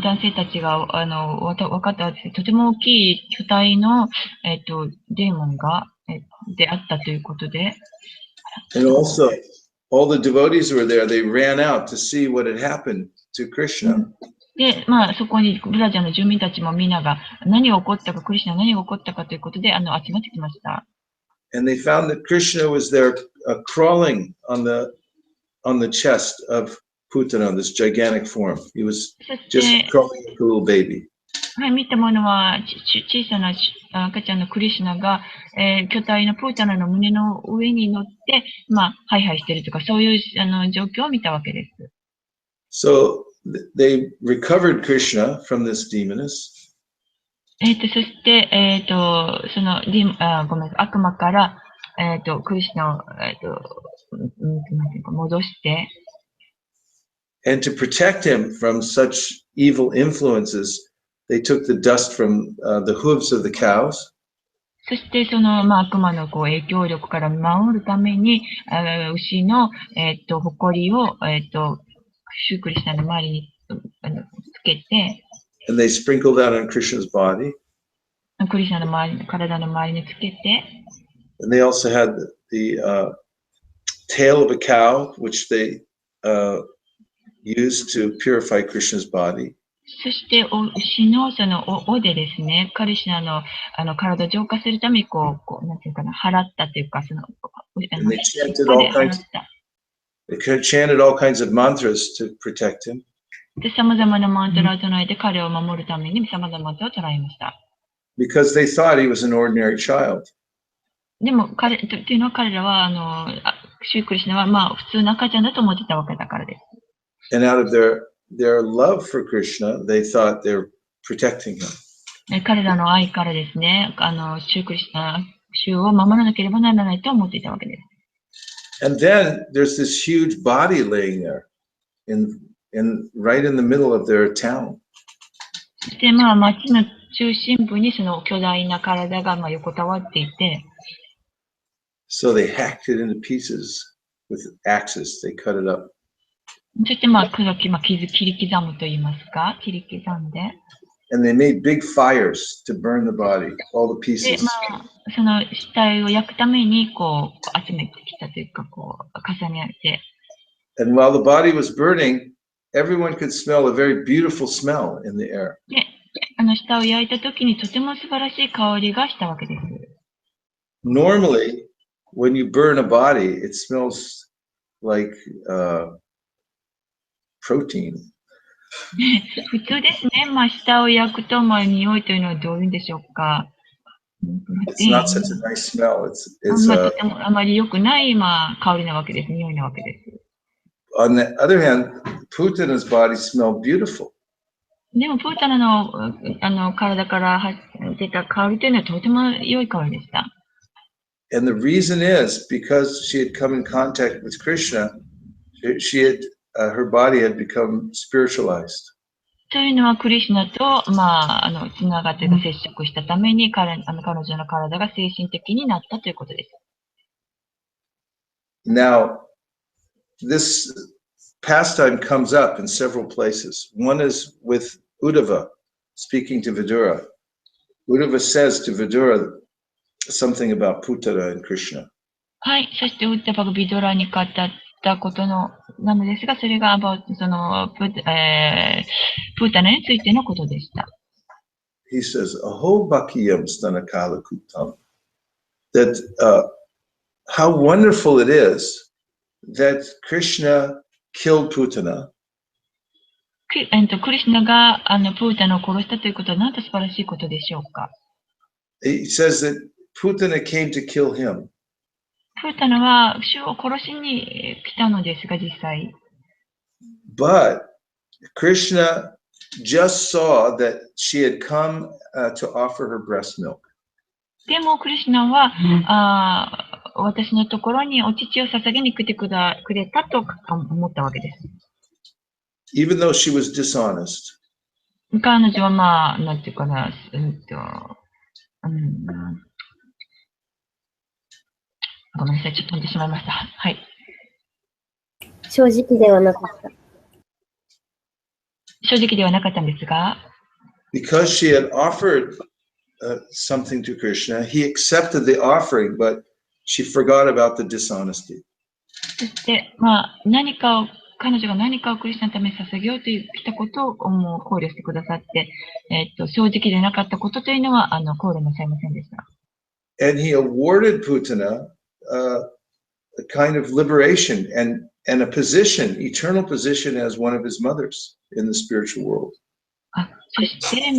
Speaker 5: 男性たちが分かったわけです。とても大きい巨体のデーモンがであったということで。
Speaker 2: And also, all the devotees were there. They ran out to see what had happened to Krishna.
Speaker 5: で、そこにブラジャーの住民たちもみんなが何が起こったか、クリシュナ何が起こったかということで集まってきました。
Speaker 2: And they found that Krishna was there crawling on the chest of Putana, this gigantic form. He was just crawling like a little baby.
Speaker 5: はい、見たものは小さな赤ちゃんのクリシュナが、巨体のプータナの胸の上に乗って、ハイハイしているとか、そういう状況を見たわけです。
Speaker 2: So they recovered Krishna from this demoness.
Speaker 5: そして、その悪魔から、クリシュナを、戻して、
Speaker 2: And to protect him from such evil influences, they took the dust from the hooves of the cows.
Speaker 5: そしてその、悪魔の影響力から守るために、牛の、埃を、シュークリシュナの周りにつけて、
Speaker 2: And they sprinkled that on Krishna's body.
Speaker 5: クリシュナの体の周りにつけて、
Speaker 2: And they also had the tail of a cow, which they used to purify Krishna's body.
Speaker 5: そして牛のその尾でですね、クリシュナの体を浄化するためになんていうかな、払ったというか、その
Speaker 2: they chanted all kinds of mantras to protect him.
Speaker 5: で、様々なマントラを唱えて彼を守るために様々なマントラを唱えました。
Speaker 2: Because they thought he was an ordinary child.
Speaker 5: でもというのは彼らはシュークリシュナは普通の赤ちゃんだと思ってたわけだからです。
Speaker 2: And out of their love for Krishna, they thought they were protecting him.
Speaker 5: 彼らの愛からですね、主を守らなければならないと思っていたわけです。
Speaker 2: And then there's this huge body laying there, right in the middle of their town.
Speaker 5: そして町の中心部にその巨大な体が横たわっていて、
Speaker 2: So they hacked it into pieces with axes. They cut it up.
Speaker 5: そして切り刻むと言いますか、切り刻んで。
Speaker 2: And they made big fires to burn the body, all the
Speaker 5: で、
Speaker 2: pieces.
Speaker 5: その死体を焼くために集めてきたというか、重ねて。
Speaker 2: And while the body was burning, everyone could smell a very beautiful smell in the air.
Speaker 5: で、死体を焼いたときにとても素晴らしい香りがしたわけです。
Speaker 2: Normally, when you burn a body, it smells like protein.
Speaker 5: 普通ですね。死体を焼くと、匂いというのはどういうんでしょうか。
Speaker 2: It's not such a nice smell. It's
Speaker 5: とてもあまり良くない香りなわけです。匂いなわけです。
Speaker 2: On the other hand, Putana's body smelled beautiful.
Speaker 5: でも、プータナの体から出た香りというのはとても良い香りでした。
Speaker 2: And the reason is because she had come in contact with Krishna, her body had become spiritualized.
Speaker 5: というのは、クリシュナと、つながって接触したために、彼女の体が精神的になったということです。
Speaker 2: Now, this pastime comes up in several places. One is with Uddhava speaking to Vidura. Uddhava says to Vidura something about Putana and Krishna.
Speaker 5: はい。そして、ウッダバがビドラに語ったことなのですが、それがプータナについてのことでした。
Speaker 2: He says, Aho Bhakiyam Stanakala Kutam. That how wonderful it is that Krishna killed Putana.
Speaker 5: クリシュナがプータナを殺したということはなんと素晴らしいことでしょうか。
Speaker 2: He says that Putana came to kill him.
Speaker 5: プータナは主を殺しに来たのですが、実際。
Speaker 2: But Krishna just saw that she had come to offer her breast milk.
Speaker 5: でも、クリシュナは、私のところにお乳を捧げに来てくれたと思ったわけです。
Speaker 2: Even though she was dishonest.
Speaker 5: 彼女はなんていうかな、ごめんなさい、ちょっと飛んでしまいました。はい。
Speaker 9: 正直ではなかった。
Speaker 5: 正直ではなかったんですが。
Speaker 2: Because she had offered something to Krishna, he accepted the offering, but she forgot about the dishonesty.
Speaker 5: そして、彼女が何かをクリスチャンのために捧げようと来たことを考慮してくださって、正直でなかったことというのは考慮なさいませんでした。
Speaker 2: And he awarded Putana a kind of liberation and a position, eternal position as one of his mothers in the spiritual world.
Speaker 5: そして、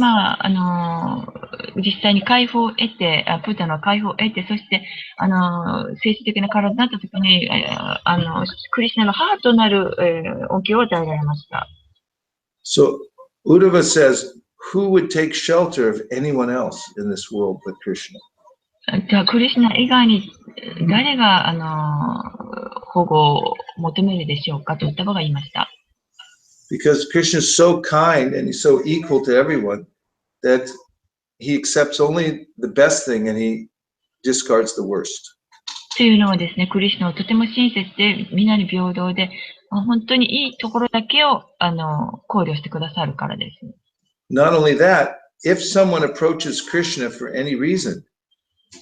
Speaker 5: 実際に解放を得て、プータナは解放を得て、そして、精神的な体になったときに、クリスチャンの母となる、恩恵を与えられました。
Speaker 2: So, Uddhava says, who would take shelter of anyone else in this world but Krishna?
Speaker 5: じゃあ、クリシュナ以外に誰が、保護を求めるでしょうかとウッダバが言いました。
Speaker 2: Because Krishna is so kind and he's so equal to everyone that he accepts only the best thing and he discards the worst.
Speaker 5: というのはですね、クリシュナはとても親切で、みんなに平等で、本当にいいところだけを考慮してくださるからです。
Speaker 2: Not only that, if someone approaches Krishna for any reason,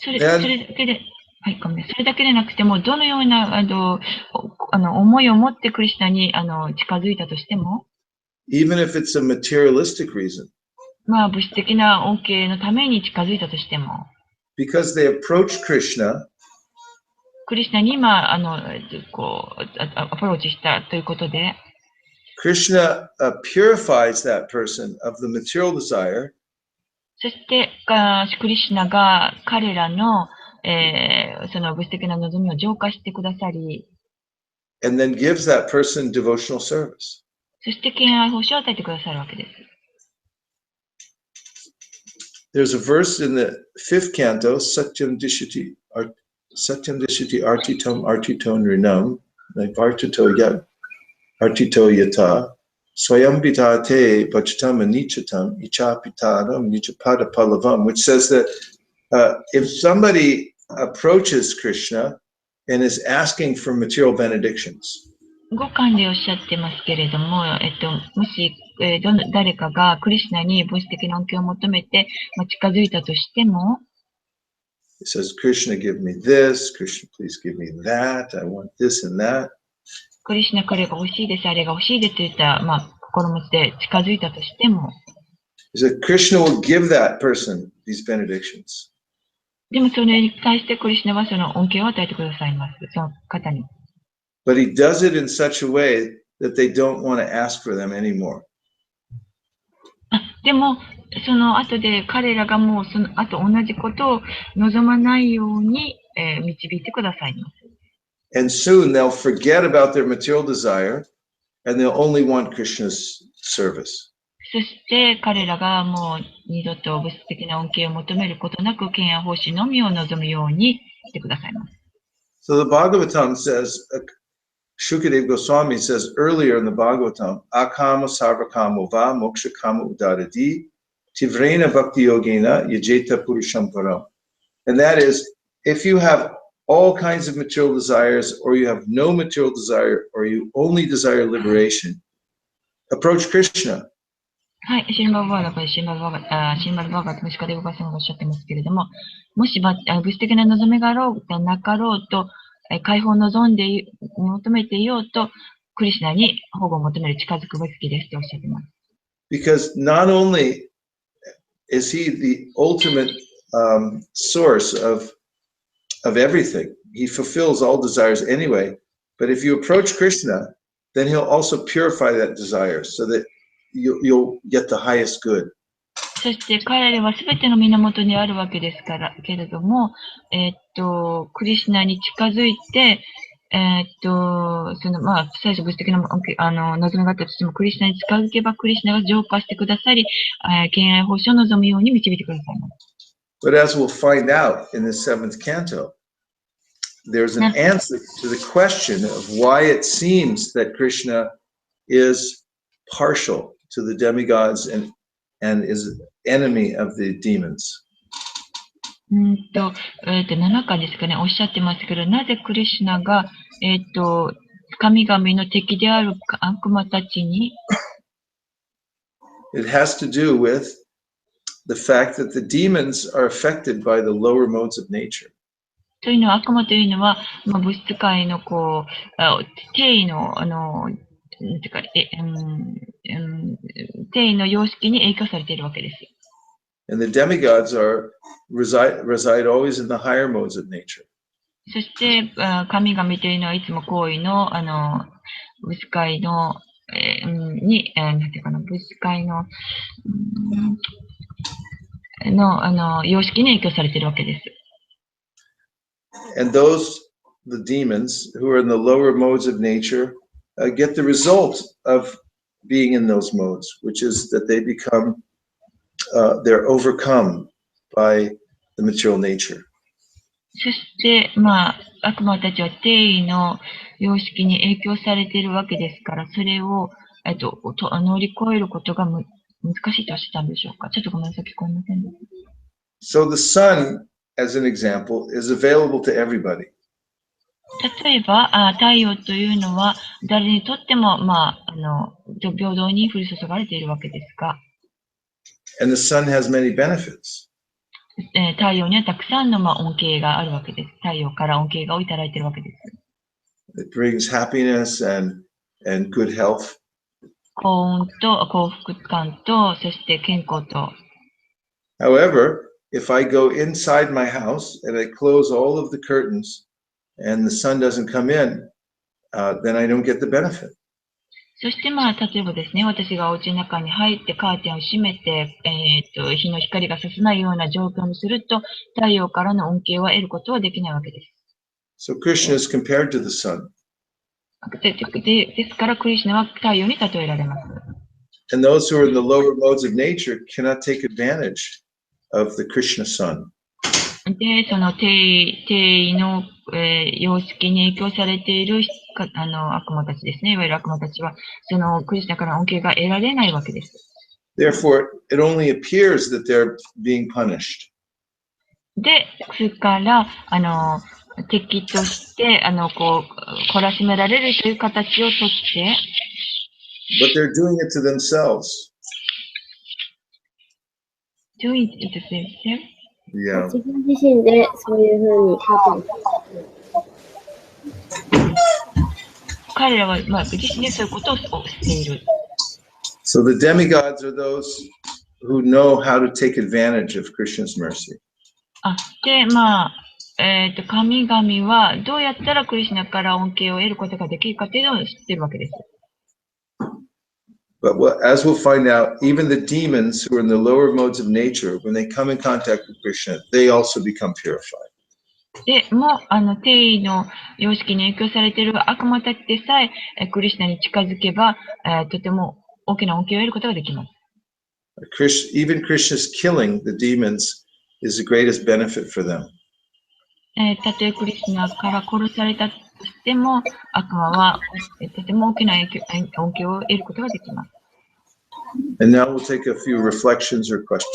Speaker 5: それだけで、はい、ごめん。それだけでなくても、どのような思いを持ってクリシュナに近づいたとしても、
Speaker 2: even if it's a materialistic reason,
Speaker 5: 物質的な恩恵のために近づいたとしても、
Speaker 2: because they approach Krishna,
Speaker 5: クリシュナにアプローチしたということで、
Speaker 2: Krishna purifies that person of the material desire,
Speaker 5: そして、クリシュナが彼らのその物質的な望みを浄化してくださり、
Speaker 2: and then gives that person devotional service.
Speaker 5: そして敬愛奉仕を与えてくださるわけです。
Speaker 2: there's a verse in the 5th canto, Satyam Dishiti Artitom Artiton Rinam, Vartito Yata, Swayam Pitate Pachitam Anichatam, Ichapitanam, Nichapada Palavam, which says that if somebody approaches Krishna and is asking for material benedictions,
Speaker 5: 5巻でおっしゃってますけれども、もし、誰かがクリシュナに物質的な恩恵を求めて、近づいたとしても、
Speaker 2: it says, Krishna, give me this, Krishna, please give me that, I want this and that.
Speaker 5: クリシュナ、これが欲しいです、あれが欲しいですといった、心持ちで近づいたとしても、
Speaker 2: He said, Krishna will give that person these benedictions.
Speaker 5: でもそれに対してクリシュナはその恩恵を与えてくださいます、その方に。
Speaker 2: But he does it in such a way that they don't want to ask for them anymore.
Speaker 5: でも、その後で彼らがもうその後同じことを望まないように、導いてくださいます。
Speaker 2: And soon they'll forget about their material desire and they'll only want Krishna's service.
Speaker 5: そして彼らがもう二度と物質的な恩恵を求めることなく、敬愛奉仕のみを望むようにしてくださいます。
Speaker 2: So the Bhagavatam says, Shukadeva Goswami says earlier in the Bhagavatam, Akama Sarvakamo Va Moksha Kama Udaradi Tivrena Bhakti Yogena Yajeta Purusham Param. And that is, if you have all kinds of material desires, or you have no material desire, or you only desire liberation, approach Krishna.
Speaker 5: はい、シルマルバーガー、シルマルバーガーとシカデブガさんがおっしゃってますけれども、もし物質的な望みがあろうなかろうと、解放を望んで求めていようと、クリシュナに保護を求める近づくべきですとおっしゃっています。
Speaker 2: Because not only is he the ultimate source of everything, he fulfills all desires anyway, but if you approach Krishna, then he'll also purify that desire so that you'll get the highest good.
Speaker 5: そして彼らはすべての源にあるわけですから、けれども、クリシュナに近づいて、最初物質的な望みがあったとしても、クリシュナに近づけば、クリシュナが浄化してくださり、敬愛奉仕を望むように導いてくださいます。
Speaker 2: But as we'll find out in the 7th canto, there's an answer to the question of why it seems that Krishna is partial to the demigods and is enemy of the demons.
Speaker 5: 7巻ですかね、おっしゃってますけど、なぜクリシュナが、神々の敵である悪魔たちに
Speaker 2: It has to do with the fact that the demons are affected by the lower modes of nature.
Speaker 5: というのは、悪魔というのは、物質界の定位の、定位の様式に影響されているわけです。
Speaker 2: And the demigods reside always in the higher modes of nature.
Speaker 5: そして、神々というのはいつも行為の、物質界の、なんていうかな、物質界の、様式に影響されているわけです。
Speaker 2: And the demons who are in the lower modes of nature, get the result of being in those modes, which is that they become, they're overcome by the material nature.
Speaker 5: そして、悪魔たちは定位の様式に影響されているわけですから、それを、乗り越えることが難しいとおっしゃったんでしょうか。ちょっとごめんなさい、聞こえませんでした。
Speaker 2: So the sun, as an example, is available to everybody.
Speaker 5: 例えば、太陽というのは誰にとっても、平等に降り注がれているわけですが、
Speaker 2: And the sun has many benefits.
Speaker 5: 太陽にはたくさんの恩恵があるわけです。太陽から恩恵がをいただいているわけです。
Speaker 2: It brings happiness and good health.
Speaker 5: 幸運と幸福感と、そして健康と。
Speaker 2: However, if I go inside my house and I close all of the curtains and the sun doesn't come in, then I don't get the benefit.
Speaker 5: そして例えばですね、私がお家の中に入ってカーテンを閉めて、日の光が差さないような状況にすると、太陽からの恩恵を得ることはできないわけです。
Speaker 2: So Krishna is compared to the sun.
Speaker 5: ですから、クリシュナは太陽に例えられます。
Speaker 2: And those who are in the lower modes of nature cannot take advantage of the Krishna sun.
Speaker 5: で、その定位の、様式に影響されている悪魔たちですね。いわゆる悪魔たちは、そのクリシュナから恩恵が得られないわけです。
Speaker 2: Therefore, it only appears that they're being punished.
Speaker 5: で、それから、敵として、懲らしめられるという形をとって、
Speaker 2: But they're doing it to themselves.
Speaker 5: doing it to themselves?
Speaker 2: Yeah.
Speaker 9: 自分自身でそういうふうに書く。
Speaker 5: 彼らは、まあ、自身でそういうことをしている。
Speaker 2: So the demigods are those who know how to take advantage of Krishna's mercy.
Speaker 5: で、まあ、神々はどうやったらクリシュナから恩恵を得ることができるかというのを知っているわけです。
Speaker 2: But as we'll find out, even the demons who are in the lower modes of nature, when they come in contact with Krishna, they also become purified.
Speaker 5: で、もう、定位の様式に影響されている悪魔たちでさえ、クリシュナに近づけば、とても大きな恩恵を得ることができます。
Speaker 2: Even Krishna's killing the demons is the greatest benefit for them.
Speaker 5: たとえクリシュナから殺されたとしても、悪魔はとても大きな恩恵を得ることができます。
Speaker 2: And now we'll take a few reflections or questions.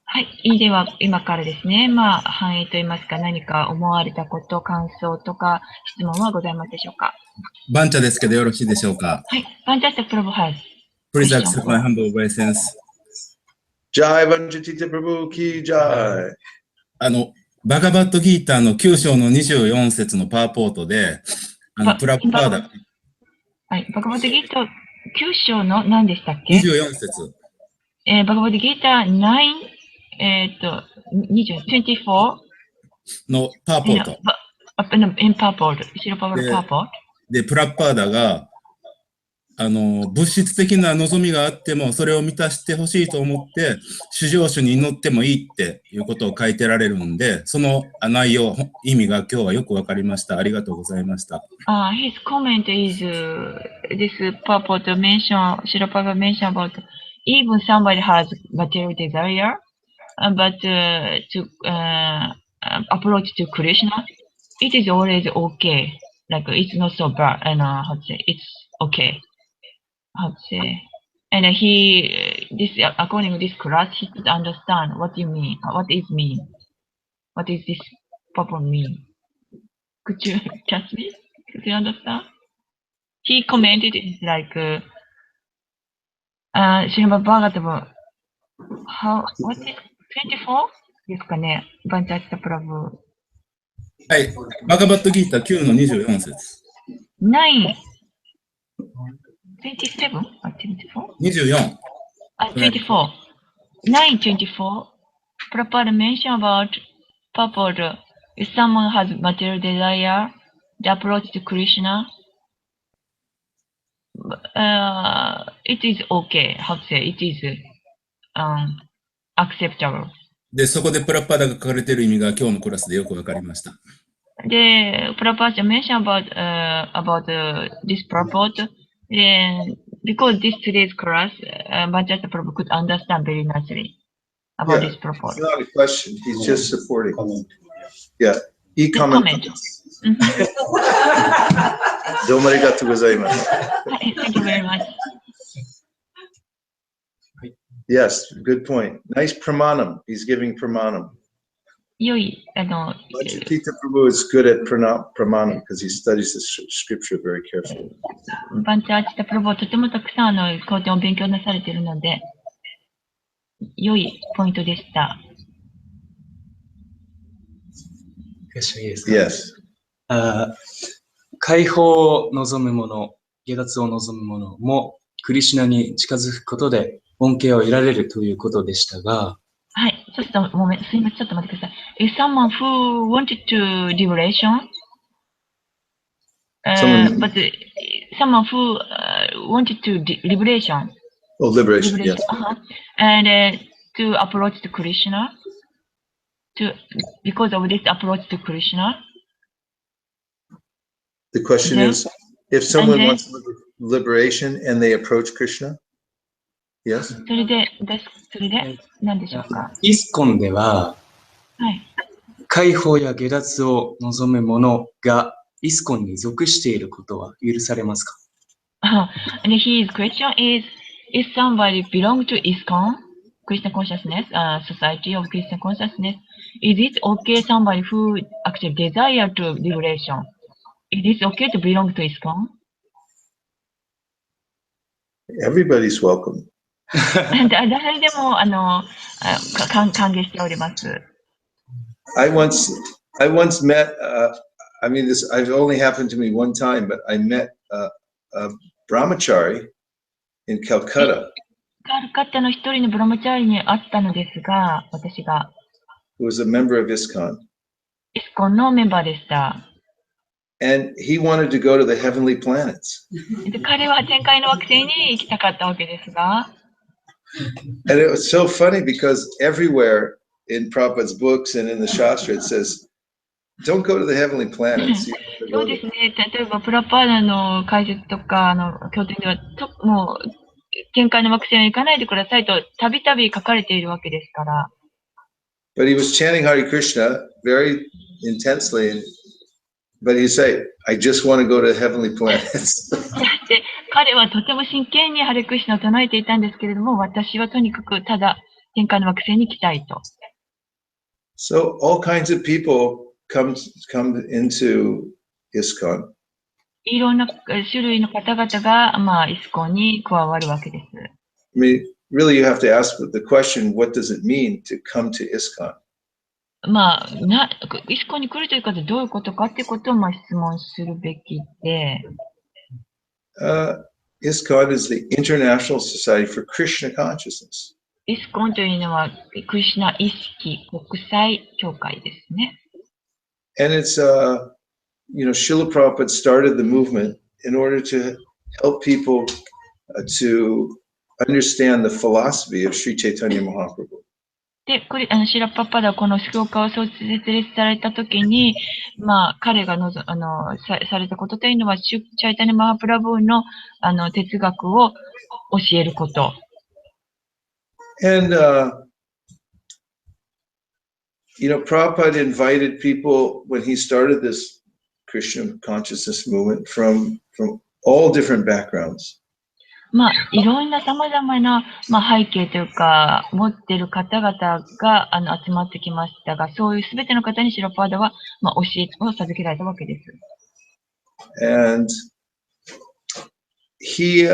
Speaker 5: はい。では、今からですね、まあ、反映といいますか、何か思われたこと、感想とか、質問はございますでしょうか。
Speaker 10: バンチャですけどよろしいでしょうか。
Speaker 5: はい。バンチャスプラブハイ。
Speaker 10: Please accept my humble obeisance.
Speaker 2: Jai Vanjatita Prabhu ki Jai.
Speaker 10: バガバットギーターの9章の24節のパワーポートで、プラッパーダ。
Speaker 5: はい。バガバットギーター9章の何でしたっけ
Speaker 10: ?24 節。
Speaker 5: バガバットギーター9、24
Speaker 10: のパワーポート。
Speaker 5: in purple。白パワーパーポート。
Speaker 10: で、プラッパーダが、物質的な望みがあっても、それを満たしてほしいと思って、至上主に祈ってもいいっていうことを書いてられるんで、その内容、意味が今日はよくわかりました。ありがとうございました。
Speaker 5: His comment is this purport mention, Shilapapa mention about even somebody has material desire, but to approach to Krishna, it is always okay. Like it's not so bad, and how to say, it's okay. How to say, and according to this class, he could understand what you mean, what is mean, what is this purport mean. Could you catch me? Could you understand? He commented it's like, Srimad Bhagavatam, what is 24? ですかね、バンチャッタプラブ。
Speaker 10: はい、バガバットギーター9の24節。
Speaker 5: 9、27? あ、24?
Speaker 10: 24。
Speaker 5: あ、24。9:24. Prabhupada mention about purport. If someone has material desire, the approach to Krishna, it is okay. How to say? It is acceptable.
Speaker 10: で、そこでプラッパーダが書かれている意味が今日のクラスでよくわかりました。
Speaker 5: で、Prabhupada mention about this purport. Then, because this today's class, Bhajatta Prabhu could understand very nicely about this purport.
Speaker 2: It's not a question. He's just supporting. Yeah. いいコメント。どうもありがとうございます。
Speaker 5: Thank you very much.
Speaker 2: Yes, good point. Nice pramanam. He's giving pramanam.
Speaker 5: 良い、
Speaker 2: Tita Prabhu is good at pramanam because he studies the scripture very carefully.
Speaker 5: バンチャーチタプロボはとてもたくさん経典を勉強なされているので、良いポイントでした。
Speaker 8: いいですか
Speaker 2: Yes.
Speaker 8: 解放を望む者、下脱を望む者も、クリシュナに近づくことで恩恵を得られるということでしたが、
Speaker 5: はい、ちょっとごめん、すいません、ちょっと待ってください。If someone who wanted to liberation, but someone who wanted to liberation.
Speaker 2: Oh, liberation, yes.
Speaker 5: And to approach to Krishna, because of this approach to Krishna.
Speaker 2: The question is, if someone wants liberation and they approach Krishna? Yes?
Speaker 5: それで何でしょうか。
Speaker 8: イスコンでは、
Speaker 5: はい。
Speaker 8: 解放や下脱を望む者がイスコンに属していることは許されますか？
Speaker 5: And his question is, if somebody belong to ISKCON, Krishna Consciousness, Society of Krishna Consciousness, is it okay somebody who actually desire to liberation? Is it okay to belong to ISKCON?
Speaker 2: Everybody's welcome.
Speaker 5: 誰でも歓迎しております。
Speaker 2: I once met, I mean, this I've only happened to me one time, but I met a brahmachari in Calcutta
Speaker 5: カルカッタの一人のブラマチャーリに会ったのですが、私が
Speaker 2: who was a member of ISKCON.
Speaker 5: イスコンのメンバーでした。
Speaker 2: And he wanted to go to the heavenly planets.
Speaker 5: で彼は天界の惑星に行きたかったわけですが、
Speaker 2: And it was so funny because everywhere in Prabhupada's books and in the Shastra it says, don't go to the heavenly planets. You have to
Speaker 5: そ
Speaker 2: go
Speaker 5: うです
Speaker 2: to-
Speaker 5: ね、例えばプラパーダの解説とか経典ではもう天界の惑星に行かないでくださいとたびたび書かれているわけですから。
Speaker 2: But he was chanting Hare Krishna very intensely, but he'd say, I just want to go to heavenly planets.
Speaker 5: で彼はとても真剣にハレクリシュナを唱えていたんですけれども、私はとにかくただ天界の惑星に行きたいと。
Speaker 2: So all kinds of people come into ISKCON.
Speaker 5: いろんな種類の方々が、イスコンに加わるわけです。
Speaker 2: I mean, really you have to ask the question, what does it mean to come to ISKCON?
Speaker 5: イスコンに来るということはどういうことかっていうことを質問するべきで、
Speaker 2: ISKCON is the International Society for Krishna Consciousness.
Speaker 5: イスコンというのはクリシュナ意識国際協会ですね。
Speaker 2: And it's, Srila Prabhupada started the movement in order to help people to understand the philosophy of Sri Chaitanya Mahaprabhu.
Speaker 5: で、シラパパダはこの教会を設立されたときに、彼がされたことというのは、チャイタニマハプラブーの哲学を教えること。
Speaker 2: And, Prabhupada invited people when he started this Krishna consciousness movement from all different backgrounds.
Speaker 5: いろんな様々な、背景というか、持っている方々が集まってきましたが、そういうすべての方にシラパーダは、教えを授けられたわけです。
Speaker 2: And he,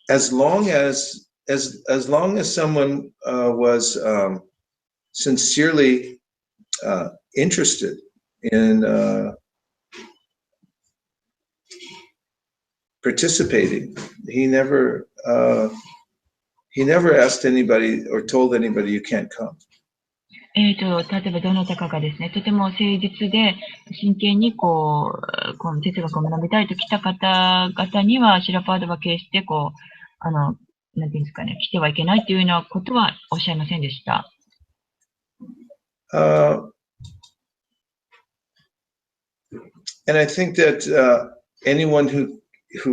Speaker 2: as long as someone was sincerely interested in participating, he never asked anybody or told anybody you can't come.
Speaker 5: 例えばどなたかがですね、とても誠実で真剣にこの哲学を学びたいと来た方々には、シラパーダは決してなんていうんですかね、来てはいけないというようなことはおっしゃいませんでした。
Speaker 2: And I think that anyone who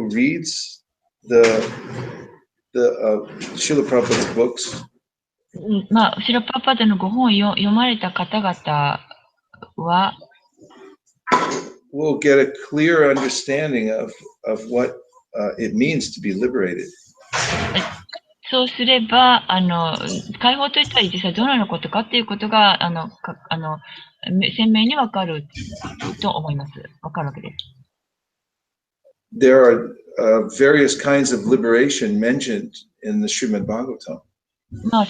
Speaker 2: reads the Srila Prabhupada's books,
Speaker 5: シラパパダのご本を読まれた方々は、
Speaker 2: will get a clear understanding of what it means to be liberated.
Speaker 5: そうすれば、解放といったら実際どのようなことかっていうことが、鮮明にわかると思います。わかるわけです。
Speaker 2: There are various kinds of liberation mentioned in the Srimad Bhagavatam.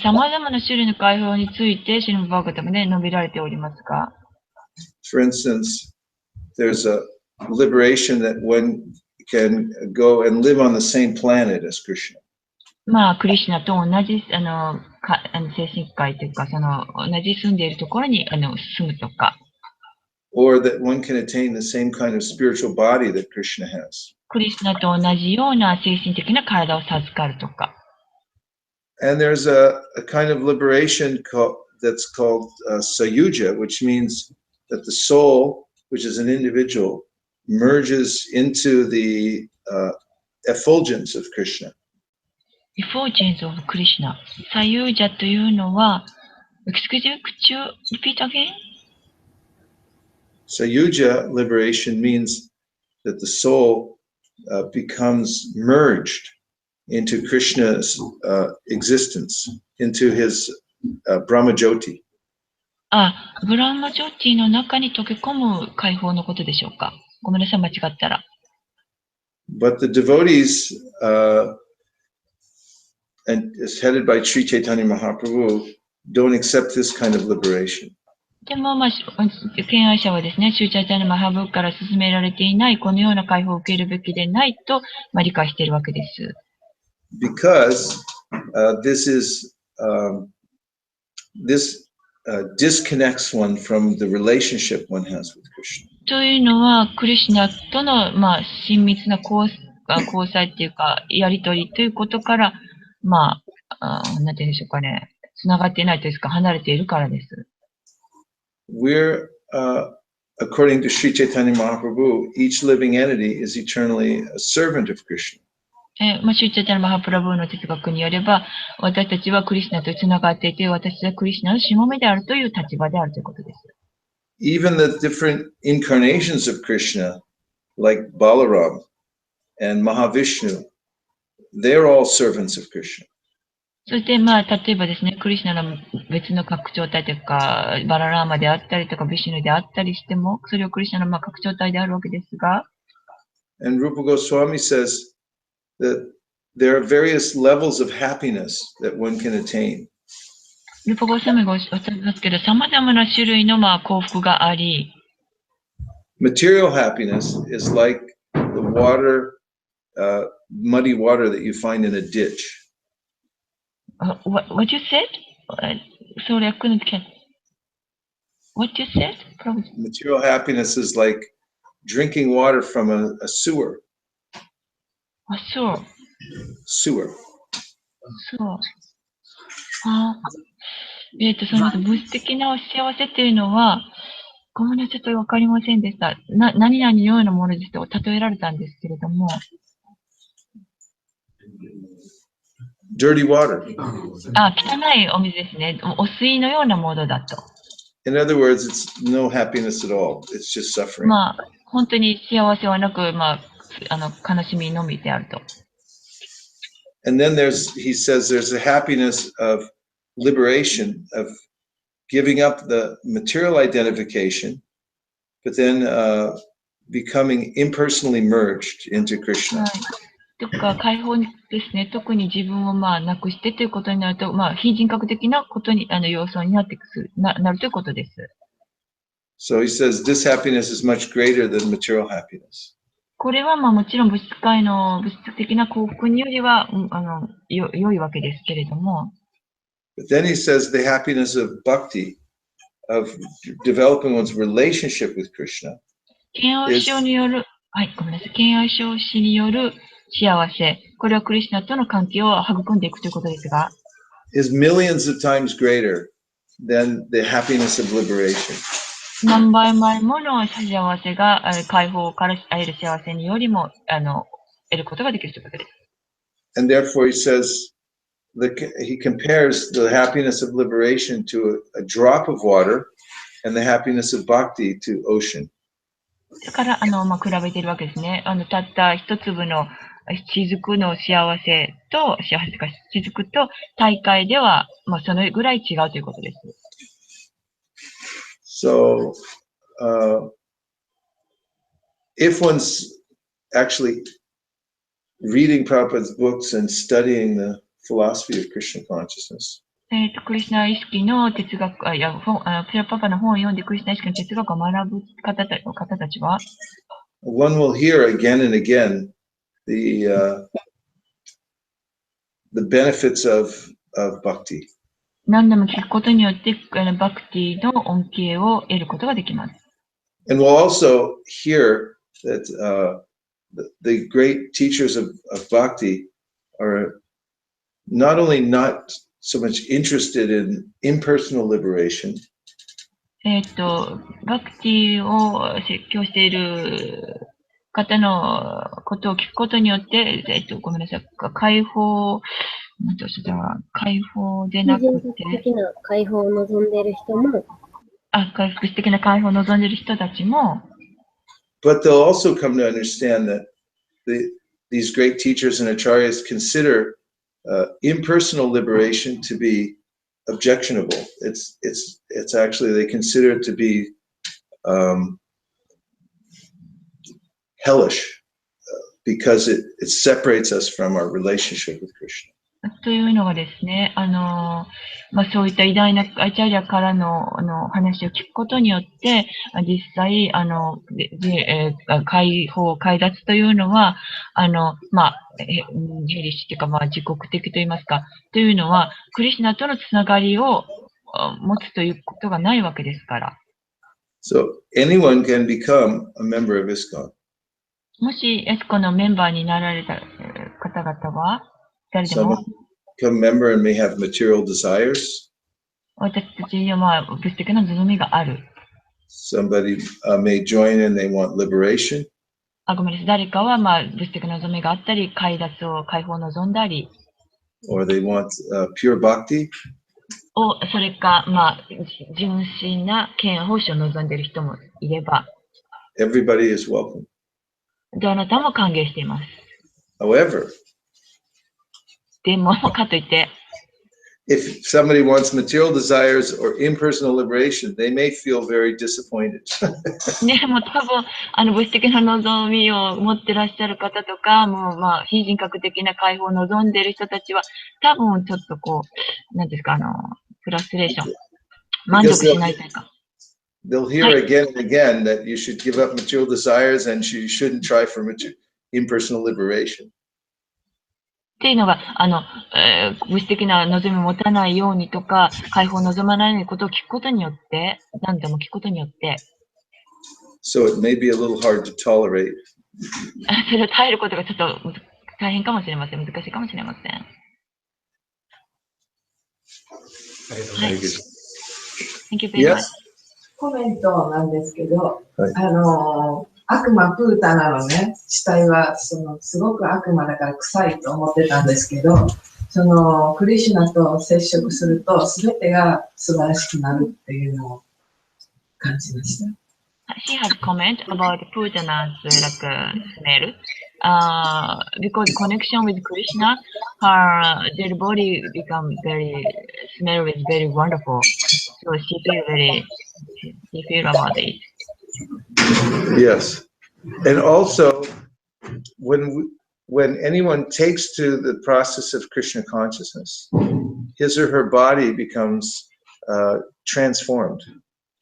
Speaker 5: 様々な種類の解放について、シリマバーガタムで述べられておりますが、
Speaker 2: For instance, there's a liberation that one can go and live on the same planet as Krishna.
Speaker 5: クリシュナと同じ精神界というか、同じ住んでいるところに住むとか、
Speaker 2: Or that one can attain the same kind of spiritual body that Krishna has.
Speaker 5: クリシュナと同じような精神的な体を授かるとか。
Speaker 2: And there's a kind of liberation that's called sayuja, which means that the soul, which is an individual, merges into the effulgence of Krishna.
Speaker 5: effulgence of Krishna。左右者というのは、excuse me, could you repeat again?
Speaker 2: Sayuja liberation means that the soul becomes merged into Krishna's existence, into his Brahmajyoti.
Speaker 5: ブランマジョーティの中に溶け込む解放のことでしょうか。ごめんなさい、間違ったら。
Speaker 2: But the devotees, and is headed by Sri Chaitanya Mahaprabhu, don't accept this kind of liberation.
Speaker 5: でも、敬愛者はですね、シューチャーチャーのマハブから進められていない、このような解放を受けるべきでないと、理解しているわけです。
Speaker 2: Because this disconnects one from the relationship one has with Krishna.
Speaker 5: というのは、クリシュナとの、親密な交際っていうか、やりとりということから、なんていうんでしょうかね、つながっていないというか、離れているからです。
Speaker 2: We're, according to Sri Chaitanya Mahaprabhu, each living entity is eternally a servant of Krishna.
Speaker 5: シューチャーチャーのマハプラブーの哲学によれば、私たちはクリシュナとつながっていて、私たちはクリシュナのしもべであるという立場であるということです。
Speaker 2: Even the different incarnations of Krishna, like Balaram and Mahavishnu, they're all servants of Krishna.
Speaker 5: そして、例えばですね、クリシュナの別の拡張体というか、バララーマであったりとか、ビシュヌであったりしても、それをクリシュナの拡張体であるわけですが、
Speaker 2: And Rupa Goswami says that there are various levels of happiness that one can attain.
Speaker 5: ルパゴスワミがおっしゃいますけど、様々な種類の幸福があり、
Speaker 2: Material happiness is like the water, muddy water that you find in a ditch.
Speaker 5: What you said? Sorry, I couldn't catch. What you said?
Speaker 2: Material happiness is like drinking water from a sewer.
Speaker 5: A sewer.
Speaker 2: Sewer.
Speaker 5: そう。その物質的な幸せというのは、ごめんなさい、ちょっとわかりませんでした。何々のようなものですと例えられたんですけれども。
Speaker 2: Dirty water.
Speaker 5: 汚いお水ですね。お水のようなものだと。
Speaker 2: In other words, it's no happiness at all. It's just suffering.
Speaker 5: 本当に幸せはなく、悲しみのみであると。
Speaker 2: And then he says there's a happiness of liberation, of giving up the material identification, but then becoming impersonally merged into Krishna.
Speaker 5: とか解放ですね。特に自分をなくしてということになると、非人格的なことに要素になってなるということです。
Speaker 2: So he says this happiness is much greater than material happiness.
Speaker 5: これはもちろん物質界の物質的な幸福によりは良いわけですけれども。
Speaker 2: But then he says the happiness of bhakti, of developing one's relationship with Krishna.
Speaker 5: 敬愛症による、ごめんなさい。敬愛症死による幸せ。これはクリシュナとの関係を育んでいくということですが。
Speaker 2: Is millions of times greater than the happiness of liberation.
Speaker 5: 何倍前もの幸せが解放から得る幸せによりも得ることができるということです。
Speaker 2: And therefore he says, he compares the happiness of liberation to a drop of water and the happiness of bhakti to ocean.
Speaker 5: だから比べているわけですね。たった一粒の雫の幸せと雫と大海ではそのぐらい違うということです。
Speaker 2: So, if one's actually reading Prabhupada's books and studying the philosophy of Krishna consciousness,
Speaker 5: クリシュナ意識の哲学、プラパパの本を読んでクリシュナ意識の哲学を学ぶ方たちは、
Speaker 2: one will hear again and again the benefits of bhakti.
Speaker 5: 何度も聞くことによって、バクティの恩恵を得ることができます。
Speaker 2: And we'll also hear that the great teachers of bhakti are not only not so much interested in impersonal liberation,
Speaker 5: バクティを説教している方のことを聞くことによって、ごめんなさい、解放なんておっしゃったのかな、解放で
Speaker 9: 非
Speaker 5: なく
Speaker 9: 人格
Speaker 5: て、
Speaker 9: 的な解放を望んでいる人も、
Speaker 5: 回復的な解放を望んでいる人たちも、
Speaker 2: But they'll also come to understand that these great teachers and acharyas consider impersonal liberation to be objectionable. It's actually, they consider it to be hellish because it separates us from our relationship with Krishna.
Speaker 5: というのがですね、そういった偉大なアチャリアからの話を聞くことによって、実際、解放、解脱というのは、ヘリシというか、自国的といいますか、というのは、クリシュナとのつながりを持つということがないわけですから。
Speaker 2: So anyone can become a member of ISKCON.
Speaker 5: もし、エスコのメンバーになられた方々は、誰でも
Speaker 2: become member and may have material desires.
Speaker 5: 私たちには物的な望みがある。
Speaker 2: Somebody may join and they want liberation.
Speaker 5: ごめんなさい。誰かは物的な望みがあったり、解放を望んだり。
Speaker 2: Or they want pure bhakti.
Speaker 5: それか、純粋な権奉仕を望んでいる人もいれば。
Speaker 2: Everybody is welcome.
Speaker 5: どなたも歓迎しています。
Speaker 2: However,
Speaker 5: でも、かといって、
Speaker 2: if somebody wants material desires or impersonal liberation, they may feel very disappointed.
Speaker 5: ね、もう多分、物質的な望みを持ってらっしゃる方とか、非人格的な解放を望んでいる人たちは、多分ちょっと何ですか、フラストレーション、満足しないというか。
Speaker 2: They'll hear again and again that you should give up material desires and you shouldn't try for impersonal liberation.
Speaker 5: っていうのが、物質的な望みを持たないようにとか、解放を望まないようにことを聞くことによって、何度も聞くことによって、
Speaker 2: So it may be a little hard to tolerate.
Speaker 5: それを耐えることがちょっと大変かもしれません。難しいかもしれません。
Speaker 8: ありがとうございます。
Speaker 5: Thank you very much.
Speaker 11: コメントなんですけど、悪魔プータナのね、死体はすごく悪魔だから臭いと思ってたんですけど、クリシュナと接触すると全てが素晴らしくなるっていうのを感じました。
Speaker 5: She has comment about Putana's smell. Because connection with Krishna, her dead body become smell is very wonderful. So she feel about it.
Speaker 2: Yes. And also, when anyone takes to the process of Krishna consciousness, his or her body becomes transformed.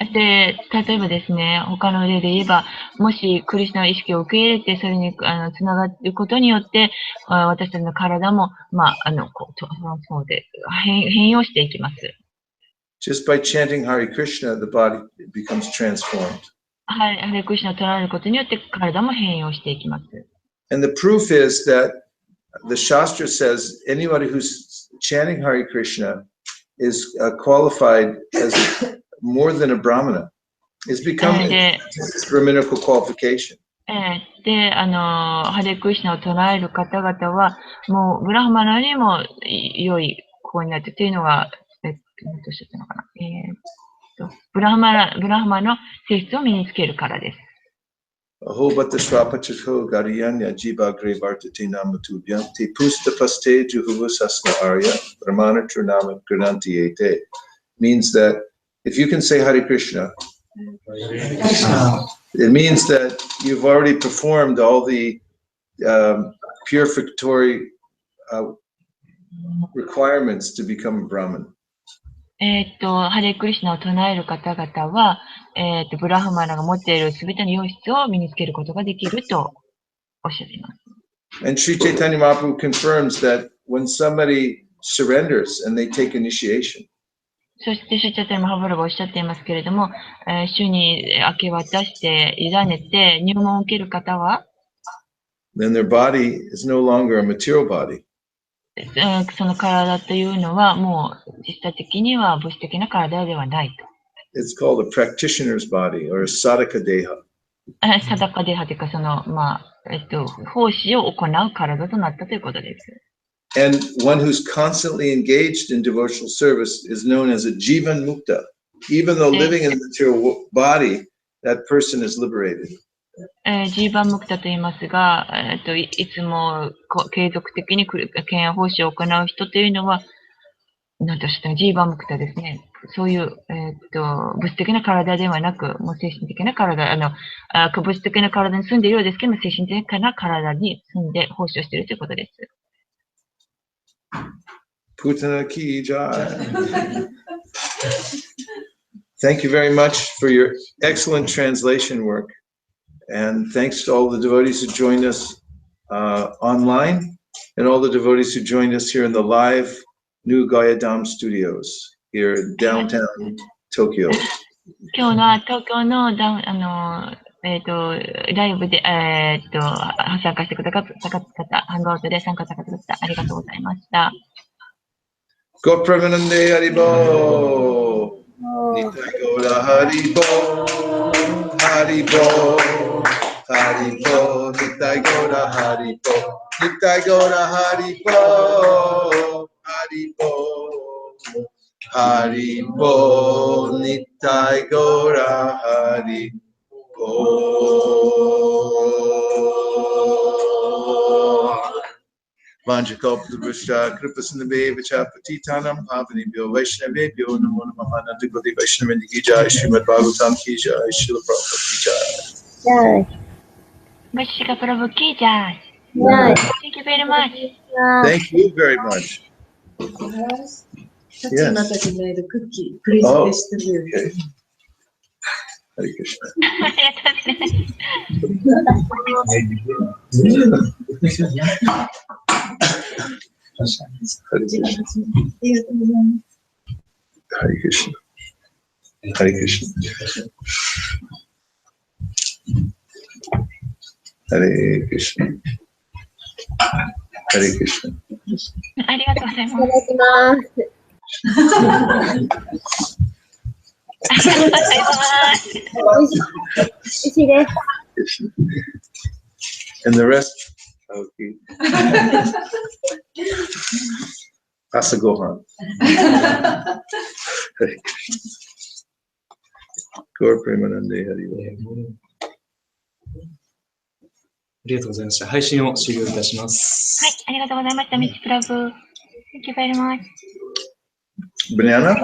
Speaker 5: で、例えばですね、他の例で言えば、もしクリスナの意識を受け入れて、それにつながることによって、私たちの体も、そうで変容していきます。
Speaker 2: Just by chanting Hare Krishna, the body becomes transformed.
Speaker 5: ハレクリシナを唱えることによって、体も変容していきます。
Speaker 2: And the proof is that the Shastra says anybody who's chanting Hare Krishna is qualified as more than a Brahmana. It's becoming this Brahminical qualification.
Speaker 5: で、ハレクリシナを唱える方々は、もうブラハマナにも良い子になってというのが、何とおっしゃったのかな。ブラハマの性質を身につけるからです。
Speaker 2: Aho bata shrapachako gariyanya jiba gre vartate namatu byanti pusta paste juhuvusasna arya brahmana trunama grananti ete. Means that if you can say Hare Krishna, it means that you've already performed all the purificatory requirements to become a Brahman.
Speaker 5: ハレクリシナを唱える方々は、ブラハマナが持っているすべての様質を身につけることができるとおっしゃっています。
Speaker 2: And Sri Chaitanya Mahaprabhu confirms that when somebody surrenders and they take initiation,
Speaker 5: そして、シュチャタイマハブラがおっしゃっていますけれども、主に明け渡して委ねて入門を受ける方は、
Speaker 2: then their body is no longer a material body.
Speaker 5: その体というのはもう実際的には物質的な体ではないと。
Speaker 2: It's called a practitioner's body or a sadhaka deha.
Speaker 5: サダカデハというか、奉仕を行う体となったということです。
Speaker 2: And one who's constantly engaged in devotional service is known as a Jivan Mukta. Even though living in the material body, that person is liberated.
Speaker 5: ジーバンムクタと言いますが、いつも継続的に敬愛奉仕を行う人というのは、なんとしてもジーバンムクタですね。そういう、物質的な体ではなく、もう精神的な体、物質的な体に住んでいるようですけども、精神的な体に住んで奉仕をしているということです。
Speaker 2: Putana ki jai. Thank you very much for your excellent translation work. And thanks to all the devotees who joined us online and all the devotees who joined us here in the live New Gayadam Studios here in downtown Tokyo.
Speaker 5: 今日の東京のライブで、参加してくださった方、ハンガウトで参加してくださったありがとうございました。
Speaker 2: Go Pramanande Haribo! Nitai Goda Haribo! Haribo! Haribo! Nitai Goda Haribo! Nitai Goda Haribo! Haribo! Haribo! Nitai Goda Haribo! Vanjakalpadrushta Kripasinabhe Vichapatitanam Pavanibhyo Vaishnavebhyo Namo Namaha Nantakoti Vaishnavendiki Jai Srimad Bhagavatam Ki Jai Srila Prabhupada Ki Jai
Speaker 5: Vaishnava Prabhu Ki Jai. Thank you very much.
Speaker 2: Thank you very much.
Speaker 11: Yes. Please distribute.
Speaker 2: Hare Krishna. Hare Krishna. Hare Krishna. Hare Krishna. Hare Krishna.
Speaker 5: ありがとうございます。
Speaker 9: いただきます。美味しいです。
Speaker 2: And the rest, okay. Asagohan. Gaur Premanande Haribo.
Speaker 8: ありがとうございました。配信を終了いたします。
Speaker 5: はい、ありがとうございました、ミスプラブ。Thank you very much.
Speaker 2: Banana?